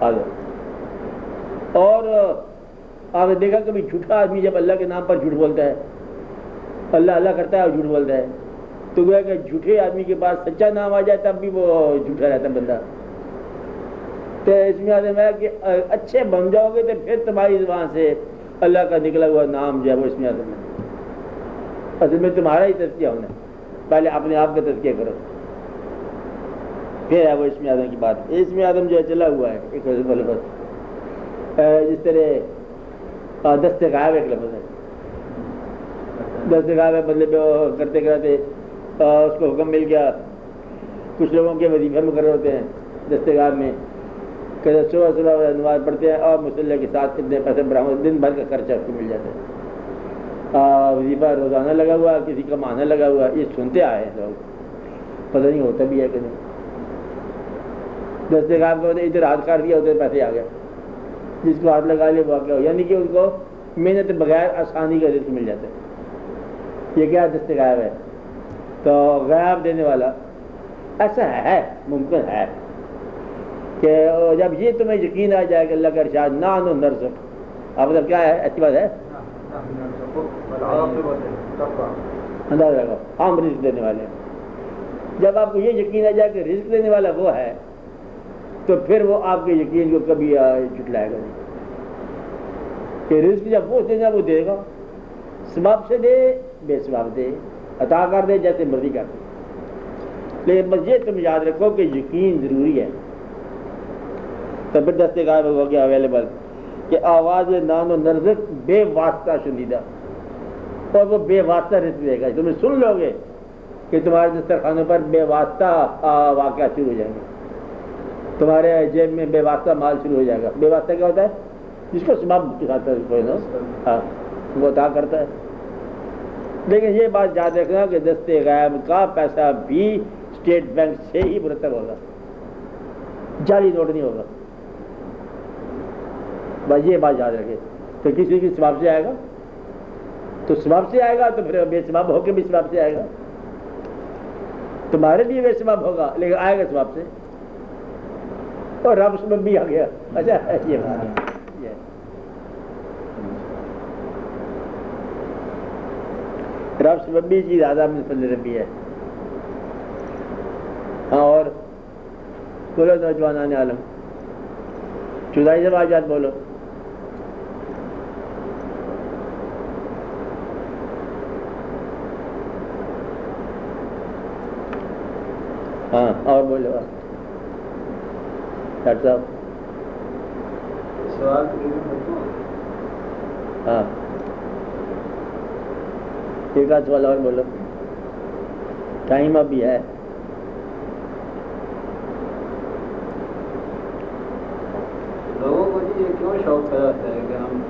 اعظم۔ اور آپ نے دیکھا کبھی جھوٹا آدمی جب اللہ کے نام پر جھوٹ بولتا ہے، اللہ کرتا ہے اور جھوٹ بولتا ہے، تو گویا کہ جھوٹے آدمی کے پاس سچا نام آ جائے تب بھی وہ جھوٹا رہتا ہے بندہ۔ تو اس میں آدم ہے کہ اچھے بن جاؤ گے تو پھر تمہاری زبان سے اللہ کا نکلا ہوا نام جو ہے وہ اس میں آدم ہے۔ اصل میں تمہارا ہی تزکیہ ہونا ہے، پہلے اپنے آپ کا تزکیہ کرو۔ پھر ہے وہ اسم اعظم کی بات. اسم اعظم جو ہے چلا ہوا ہے ایک لفظ، جس طرح دست غائب ایک لفظ ہے. دست غائب مطلب کرتے کرتے اس کو حکم مل گیا. کچھ لوگوں کے وظیفے مقرر ہوتے ہیں دست غائب میں کہ صبح صبح نماز پڑھتے ہیں اور مسلح کے ساتھ اتنے پیسے برآمد، دن بھر کا خرچہ اس کو مل جاتا ہے. وظیفہ روزانہ لگا ہوا، کسی کا ماہانہ لگا ہوا، یہ سنتے آئے ہیں لوگ، پتہ نہیں ہوتا بھی ہے کہ نہیں. دست غائب کو ادھر ہاتھ کاٹ دیا ادھر پیسے آ گئے، جس کو ہاتھ لگا لیا وہ کیا ہو، یعنی کہ ان کو محنت بغیر آسانی کا رزق مل جاتا ہے. یہ کیا دست غائب ہے؟ تو غائب دینے والا ایسا ہے، ممکن ہے کہ جب یہ تمہیں یقین آ جائے کہ اللہ کا ارشاد نان و نرزق، آپ مطلب کیا ہے؟ ایسی بات ہے، اندازہ لگاؤ ہم رزق دینے والے ہیں. جب آپ کو یہ یقین آ جائے کہ رزق دینے والا وہ ہے تو پھر وہ آپ کے یقین کو کبھی جھٹلائے گا نہیں. کہ رزق جب وہ دینا وہ دے گا، سبب سے دے بے سبب دے، عطا کر دے جیسے مرضی کر دے. لیکن بس یہ تم یاد رکھو کہ یقین ضروری ہے. تو پھر دست غائب ہو گیا اویلیبل کہ آواز نان و نرزق بے واسطہ شنیدہ، اور وہ بے واسطہ رزق دے گا. تمہیں سن لو گے کہ تمہارے دسترخوانوں پر بے واسطہ واقعہ شروع ہو جائیں گے، تمہارے جیب میں بے واسطہ مال شروع ہو جائے گا. بے واسطہ کیا ہوتا ہے؟ جس کو سبب کے ساتھ وہ عطا کرتا ہے. لیکن یہ بات یاد رکھنا کہ دست غائب کا پیسہ بھی اسٹیٹ بینک سے ہی مرتب ہوگا، جعلی نوٹ نہیں ہوگا. بس یہ بات یاد رکھے. تو کسی کی سبب سے آئے گا تو سبب سے آئے گا، تو پھر بے سبب ہو کے بھی سبب سے آئے گا. تمہارے لیے بے سبب ہوگا لیکن آئے گا سبب سے، اور رب سبب بھی آ گیا. اچھا یہ بات ہے. رب سبب بھی چیز زیادہ من فضل ربی ہے. ہاں اور بولو نوجوانان عالم، چودائی جب آجات بولو. ہاں اور بولو ڈاکٹر صاحب. سوال ہاں ایک آدھ سوال اور بولو، ٹائم ابھی ہے. لوگوں کو یہ کیوں شوق پیدا ہوتا ہے کہ ہم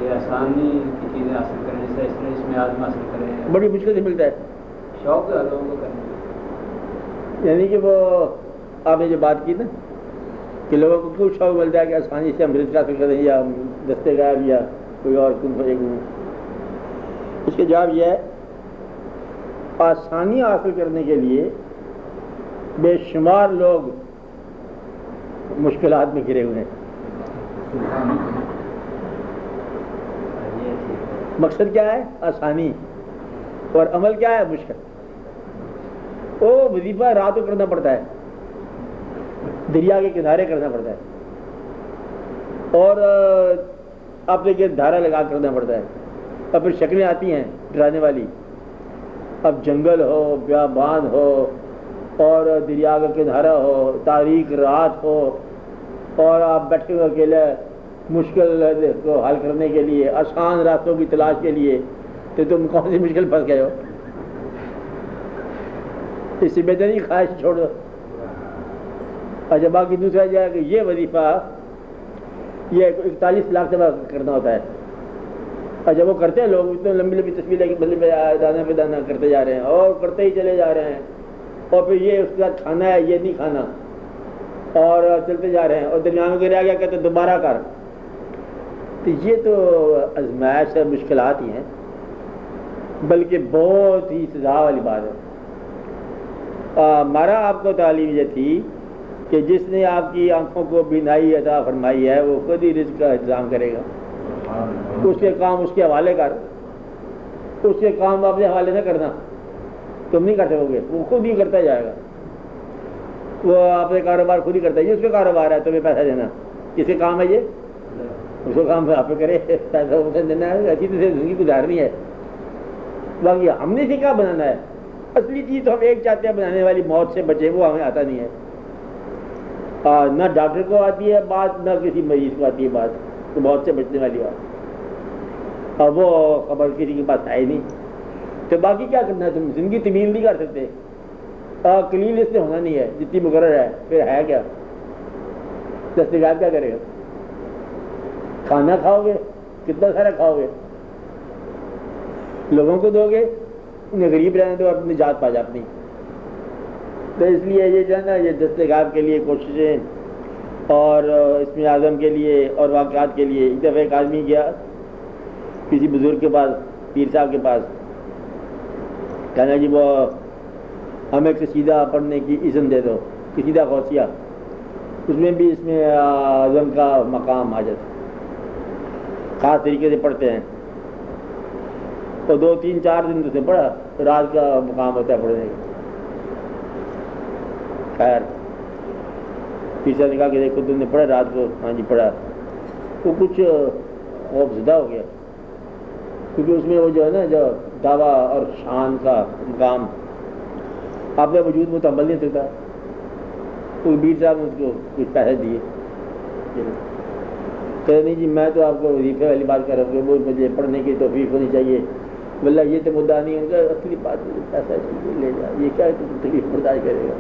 یہ آسانی کی چیزیں حاصل کریں، جیسے اس میں آدم حاصل کریں؟ بڑی مشکل سے ملتا ہے شوق ہے لوگوں کو کرنے. یعنی کہ وہ آپ نے جو بات کی نا کہ لوگوں کو کیوں شوق ملتا ہے کہ آسانی سے ہم رزق حاصل کریں یا دست غائب یا کوئی اور اس کے جواب یہ ہے آسانی حاصل کرنے کے لیے بے شمار لوگ مشکلات میں گھرے ہوئے ہیں. مقصد کیا ہے؟ آسانی. اور عمل کیا ہے؟ مشکل. وہ وظیفہ رات کو کرنا پڑتا ہے، دریا کے کنارے کرنا پڑتا ہے، اور اپنے کے دھارا لگا کرنا پڑتا ہے. اور پھر شکلیں آتی ہیں ڈرانے والی، اب جنگل ہو، بیابان ہو، اور دریا کا کنارہ ہو، تاریک رات ہو، اور آپ بیٹھے ہوئے اکیلے مشکل کو حل کرنے کے لیے، آسان راستوں کی تلاش کے لیے، تو تم کون سی مشکل پھنس گئے ہو؟ اس سے بہتر ہی خواہش چھوڑ دو. اچھا باقی دوسرا جو ہے کہ یہ وظیفہ یہ 41 لاکھ دفعہ کرنا ہوتا ہے. اچھا وہ کرتے ہیں لوگ اتنے لمبی لمبی تصویریں کہ بدلے دانہ پہ دانہ کرتے جا رہے ہیں اور کرتے ہی چلے جا رہے ہیں، اور پھر یہ اس کے بعد کھانا ہے یہ نہیں کھانا، اور چلتے جا رہے ہیں، اور درمیان میں گر آ گیا کہتے دوبارہ کر. تو یہ تو آزمائش ہے، مشکلات ہی ہیں، بلکہ بہت ہی سزا والی بات ہے. ہمارا آپ کو تعلیم یہ تھی کہ جس نے آپ کی آنکھوں کو بینائی عطا فرمائی ہے وہ خود ہی رزق کا انتظام کرے گا. اس کے کام اس کے حوالے کر، اس کے کام اپنے حوالے نہ کرنا، تم نہیں کر سکو گے، وہ خود ہی کرتا جائے گا. وہ اپنے کاروبار خود ہی کرتا ہے، یہ اس کا کاروبار ہے تمہیں پیسہ دینا، کس کے کام ہے یہ؟ اس کو کام آپ کرے، پیسہ اسے دینا ہے، اچھی طرح سے زندگی گزارنی ہے. باقی ہم نے سیکھا بنانا ہے، اصلی چیز تو ہم ایک چاہتے ہیں بنانے والی موت سے بچے، وہ ہمیں آتا نہیں ہے. نہ ڈاکٹر کو آتی ہے بات، نہ کسی مریض کو آتی ہے بات، تو موت سے بچنے والی بات، اور وہ خبر کسی کے پاس ہے ہی نہیں. تو باقی کیا کرنا ہے؟ تم زندگی طویل نہیں کر سکتے. قلیل اس سے ہونا نہیں ہے جتنی مقرر ہے، پھر ہے کیا؟ دستگار کیا کرے گا؟ کھانا کھاؤ گے، کتنا سارا کھاؤ گے، لوگوں کو دو گے، انہیں غریب رہنے دو، اپنی جات پا جا اپنی. تو اس لیے یہ جو ہے نا، یہ دستگار کے لیے کوششیں، اور اسم اعظم کے لیے اور واقعات کے لیے. ایک دفعہ ایک آدمی گیا کسی بزرگ کے پاس، پیر صاحب کے پاس، کہنا جی وہ ہمیں قصیدہ پڑھنے کی اذن دے دو، قصیدہ غوثیہ، اس میں بھی اسم اعظم کا مقام حاجت، خاص طریقے سے پڑھتے ہیں. تو 2 3 4 دن سے پڑھا، رات کا مقام ہوتا ہے پڑھنے کا. خیر پیچھے نے کہا کہ دیکھو تم نے پڑھا رات کو؟ ہاں جی پڑھا. تو کچھ خوف زدہ ہو گیا، کیونکہ اس میں وہ جو ہے نا، جو دعویٰ اور شان کا مقام اپنے وجود میں تحمل نہیں سکتا. تو بیر صاحب نے اس کو کچھ پیسے دیے، کہ نہیں جی میں تو آپ کو وظیفے والی بات کر رہا ہوں، وہ مجھے پڑھنے کی توفیق ہونی چاہیے. واللہ یہ تو مدعا نہیں ہے، اصلی بات مجھے پیسہ چاہیے، لے جا. یہ کیا تکلیف برداشت کرے گا؟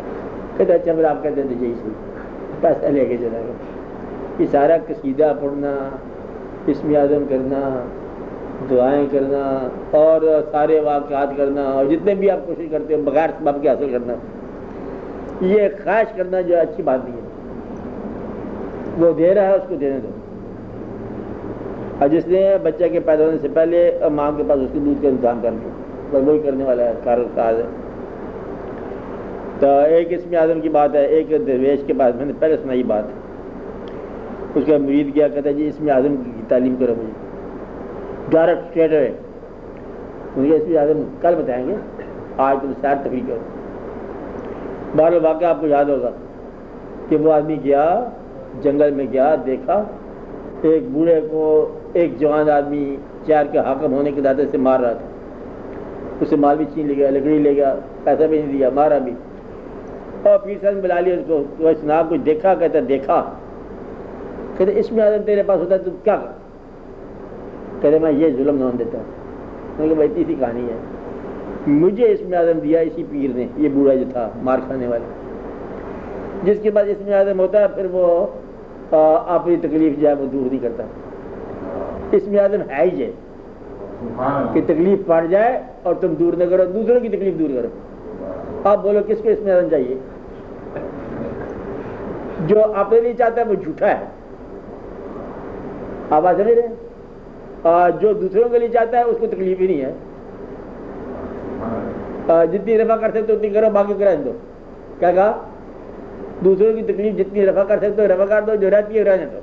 کہتے اچھا پھر آپ کہتے ہیں تو یہی صحیح، پیسہ لے کے چلا گا. یہ سارا قصیدہ پڑھنا، اسم اعظم کرنا، دعائیں کرنا، اور سارے واقعات کرنا، اور جتنے بھی آپ کوشش کرتے ہو بغیر سبب کے حاصل کرنا، یہ خواہش کرنا جو اچھی بات نہیں ہے. وہ دے رہا ہے اس کو دینے دو. اور جس نے بچہ کے پیدا ہونے سے پہلے ماں کے پاس اس کے دودھ کا انتظام کر لیا، بس وہی کرنے والا ہے، کار ہے. تو ایک اسم اعظم کی بات ہے. ایک درویش کے پاس، میں نے پہلے سنائی بات، اس کا مرید کیا کہتا ہے جی اسم اعظم کی تعلیم کرو مجھے ڈائریکٹ اسٹریٹ اوے. مجھے اسم اعظم کل بتائیں گے، آج تم سیر تفریح کرو. بار واقعہ آپ کو یاد ہوگا کہ وہ آدمی گیا جنگل میں، گیا دیکھا ایک بوڑھے کو ایک جوان آدمی چار کے حاکم ہونے کے داتے سے مار رہا تھا. اسے مال بھی چھین لے گیا، لکڑی لے گیا، پیسہ بھی نہیں دیا، مارا بھی. اور پیر صاحب نے بلا لیا اس کو، تو جناب کچھ دیکھا؟ کہتا دیکھا. کہتے اسم اعظم تیرے پاس ہوتا ہے تو کیا کر؟ کہتے میں یہ ظلم نہ دیتا. میں کہ بھائی تیسری کہانی ہے، مجھے اسم اعظم دیا اسی پیر نے، یہ بوڑھا جو تھا مار کھانے والا. جس کے بعد اسم اعظم ہوتا ہے پھر وہ اپنی تکلیف جو ہے وہ دور نہیں کرتا. اسم اعظم ہے ہی یہ کہ تکلیف پڑ جائے اور تم دور نہ کرو، دوسروں کی تکلیف دور کرو. آپ بولو کس کو اسم اعظم چاہیے؟ جو اپنے لیے چاہتا ہے وہ جھوٹا ہے. آپ بات سمجھ رہے ہیں؟ جو دوسروں کے لیے چاہتا ہے اس کو تکلیف ہی نہیں ہے. جتنی رفع کر سکتے اتنی کرو، باقی کرا دو. کیا کہا؟ دوسروں کی تکلیف جتنی رفع کر سکتے رفع کر دو، جو رہتی ہے رہنے دو.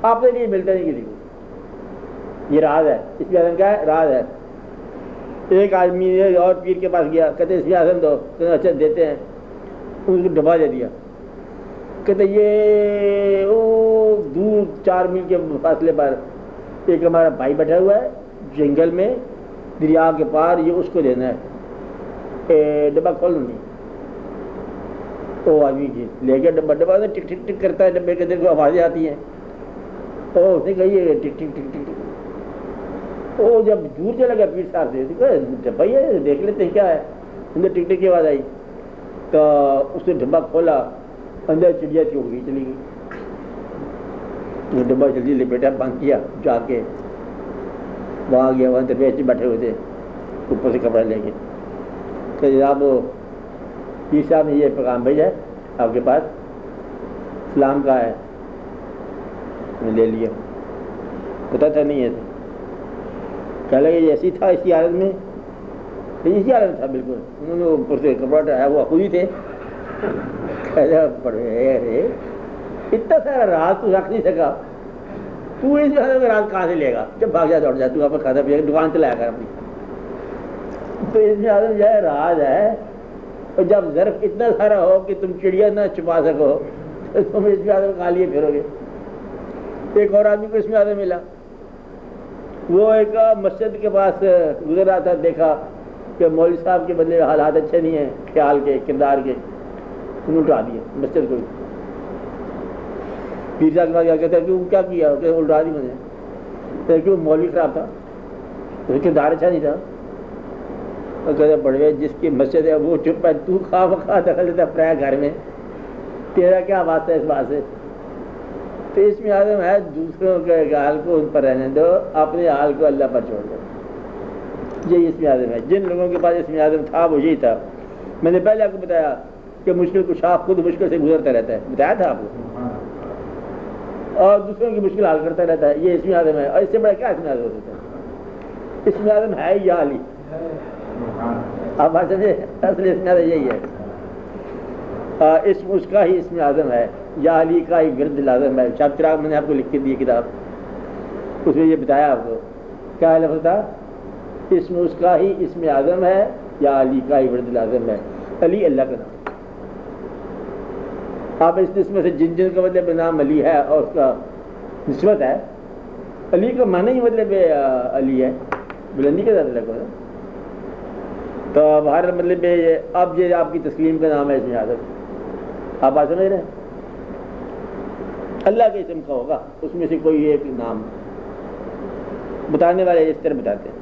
آپ کے لیے ملتا نہیں کسی کو. یہ راز ہے. اس میں اعظم کیا ہے؟ راز ہے. ایک آدمی نے اور پیر کے پاس گیا، کہتے اس میں اعظم دو. کہتے اچھا دیتے ہیں. اس کو ڈبا دے دیا. کہتے یہ دور 4 میل کے فاصلے پر ایک ہمارا بھائی بیٹھا ہوا ہے جنگل میں دریا کے پار، یہ اس کو دینا ہے. ڈبا کھولنا نہیں. وہ آدمی لے کے ڈبا ڈبا ٹک ٹک ٹک کرتا ہے، ڈبے کے دل کو آوازیں آتی ہیں. تو اس نے کہی ٹک ٹک ٹک ٹک. وہ جب دور چلا گیا پیر صاحب سے، ڈبا یہ دیکھ لیتے ہیں کیا ہے. اندر ٹک ٹک کی آواز آئی تو اس نے ڈبا کھولا، اندر چڑیا چوک گئی، چلی گئی. ڈبا جلدی لے بیٹا بند کیا، جا کے وہاں گیا، وہاں درویش بیٹھے ہوئے تھے اوپر سے کپڑا لے کے. کہ جناب پیر صاحب نے یہ پیغام بھیجا ہے آپ کے پاس، اسلام کا ہے. میں لے لیا، پتا تھا نہیں ہے. کہنے لگے یہ ایسی تھا اسی حالت میں؟ اسی حالت تھا بالکل. انہوں نے اوپر سے کپڑا ڈایا، وہ خود ہی تھے. پڑے اتنا سارا راز تو رکھ نہیں سکا، تو اس راز کہاں سے لے گا؟ جب بھاگ جا دوڑ جا، تو آپ کھاتا پیا دکان چلایا کر اپنی. تو اس میں آدم جو ہے راز ہے. اور جب ظرف اتنا سارا ہو کہ تم چڑیا نہ چھپا سکو تو تم اس میں آدم کھا لیے پھرو گے. ایک اور آدمی کو اس میں آدم ملا، وہ ایک مسجد کے پاس گزر رہا تھا، دیکھا کہ مولوی صاحب کے بدلے حالات اچھے نہیں ہیں خیال کے کردار کے، انہوں اٹھا دیے مسجد کو. پیر صاحب کے بعد کیا کہتے ہیں کہ وہ کیا کیا کہ الٹا دی مجھے کہ وہ مولوی خراب تھا، اس کا کردار اچھا نہیں تھا. اور کہتے بڑے جس کی مسجد ہے وہ چپ ہے، تو خواہ بخواہ دخل دیتا پرایا گھر میں، تیرا کیا بات ہے اس بات سے؟ تو اس میں اعظم ہے دوسروں کے حال کو ان پر رہنے دو، اپنے حال کو اللہ پر چھوڑ دو. یہی اس میں اعظم ہے. جن لوگوں کے پاس اس میں اعظم تھا وہ یہی تھا. میں نے پہلے آپ کو بتایا کہ مشکل کشا خود مشکل سے گزرتا رہتا ہے، بتایا تھا آپ کو، اور دوسروں کی مشکل حل کرتا رہتا ہے. یہ اس میں اعظم ہے. اور اس سے بڑا کیا اس میں اعظم ہوتا ہے؟ اس میں اعظم ہے یا علی. آپ بات سمجھے؟ اصل اس میں اعظم یہی ہے. اس کا ہی اس میں اعظم ہے، یا علی کا ہی ورد لازم ہے. شب چراغ میں نے آپ کو لکھ کے دی کتاب، اس میں یہ بتایا آپ کو کیا لفظ تھا. اس میں اس کا ہی اس میں اعظم ہے، یا علی کا ہی ورد لازم ہے. علی اللہ کا نام. آپ اس میں سے جن جن کا مطلب نام علی ہے اور اس کا نسبت ہے، علی کا معنی ہی مطلب علی ہے، بلندی کے ساتھ لگا. تو اب ہر مطلب اب یہ آپ کی تسلیم کا نام ہے اس میں اعظم. آپ بات سمجھ رہے ہیں؟ اللہ کے اسم کا ہوگا، اس میں سے کوئی ایک نام بتانے والے اس طرح بتاتے ہیں.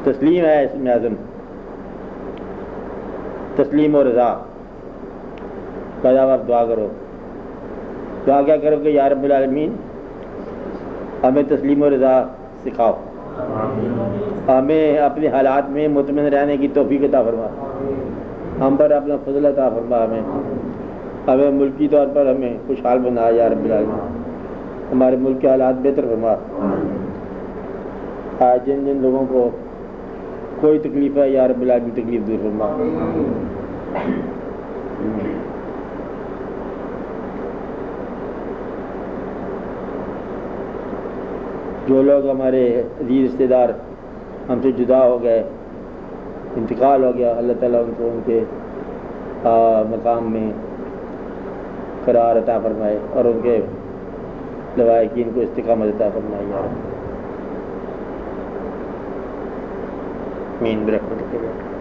تسلیم ہے اس میں اعظم. تسلیم و رضا. جب آپ دعا کرو، دعا کیا کرو کہ یا رب العالمین ہمیں تسلیم و رضا سکھاؤ، ہمیں اپنے حالات میں مطمئن رہنے کی توفیق عطا فرما، ہم پر اپنا فضل عطا فرما، ہمیں ملکی طور پر ہمیں خوشحال بنا یا رب العالمین، ہمارے ملک کے حالات بہتر فرما. جن جن لوگوں کو کوئی تکلیف ہے یا رب العالمین تکلیف دور فرما. جو لوگ ہمارے عزیز رشتے دار ہم سے جدا ہو گئے، انتقال ہو گیا، اللہ تعالیٰ ان کو ان کے مقام میں قرار عطا فرمائے اور ان کے لوائقین کو استقامت عطا فرمائے یا رب. آمین برحمتک.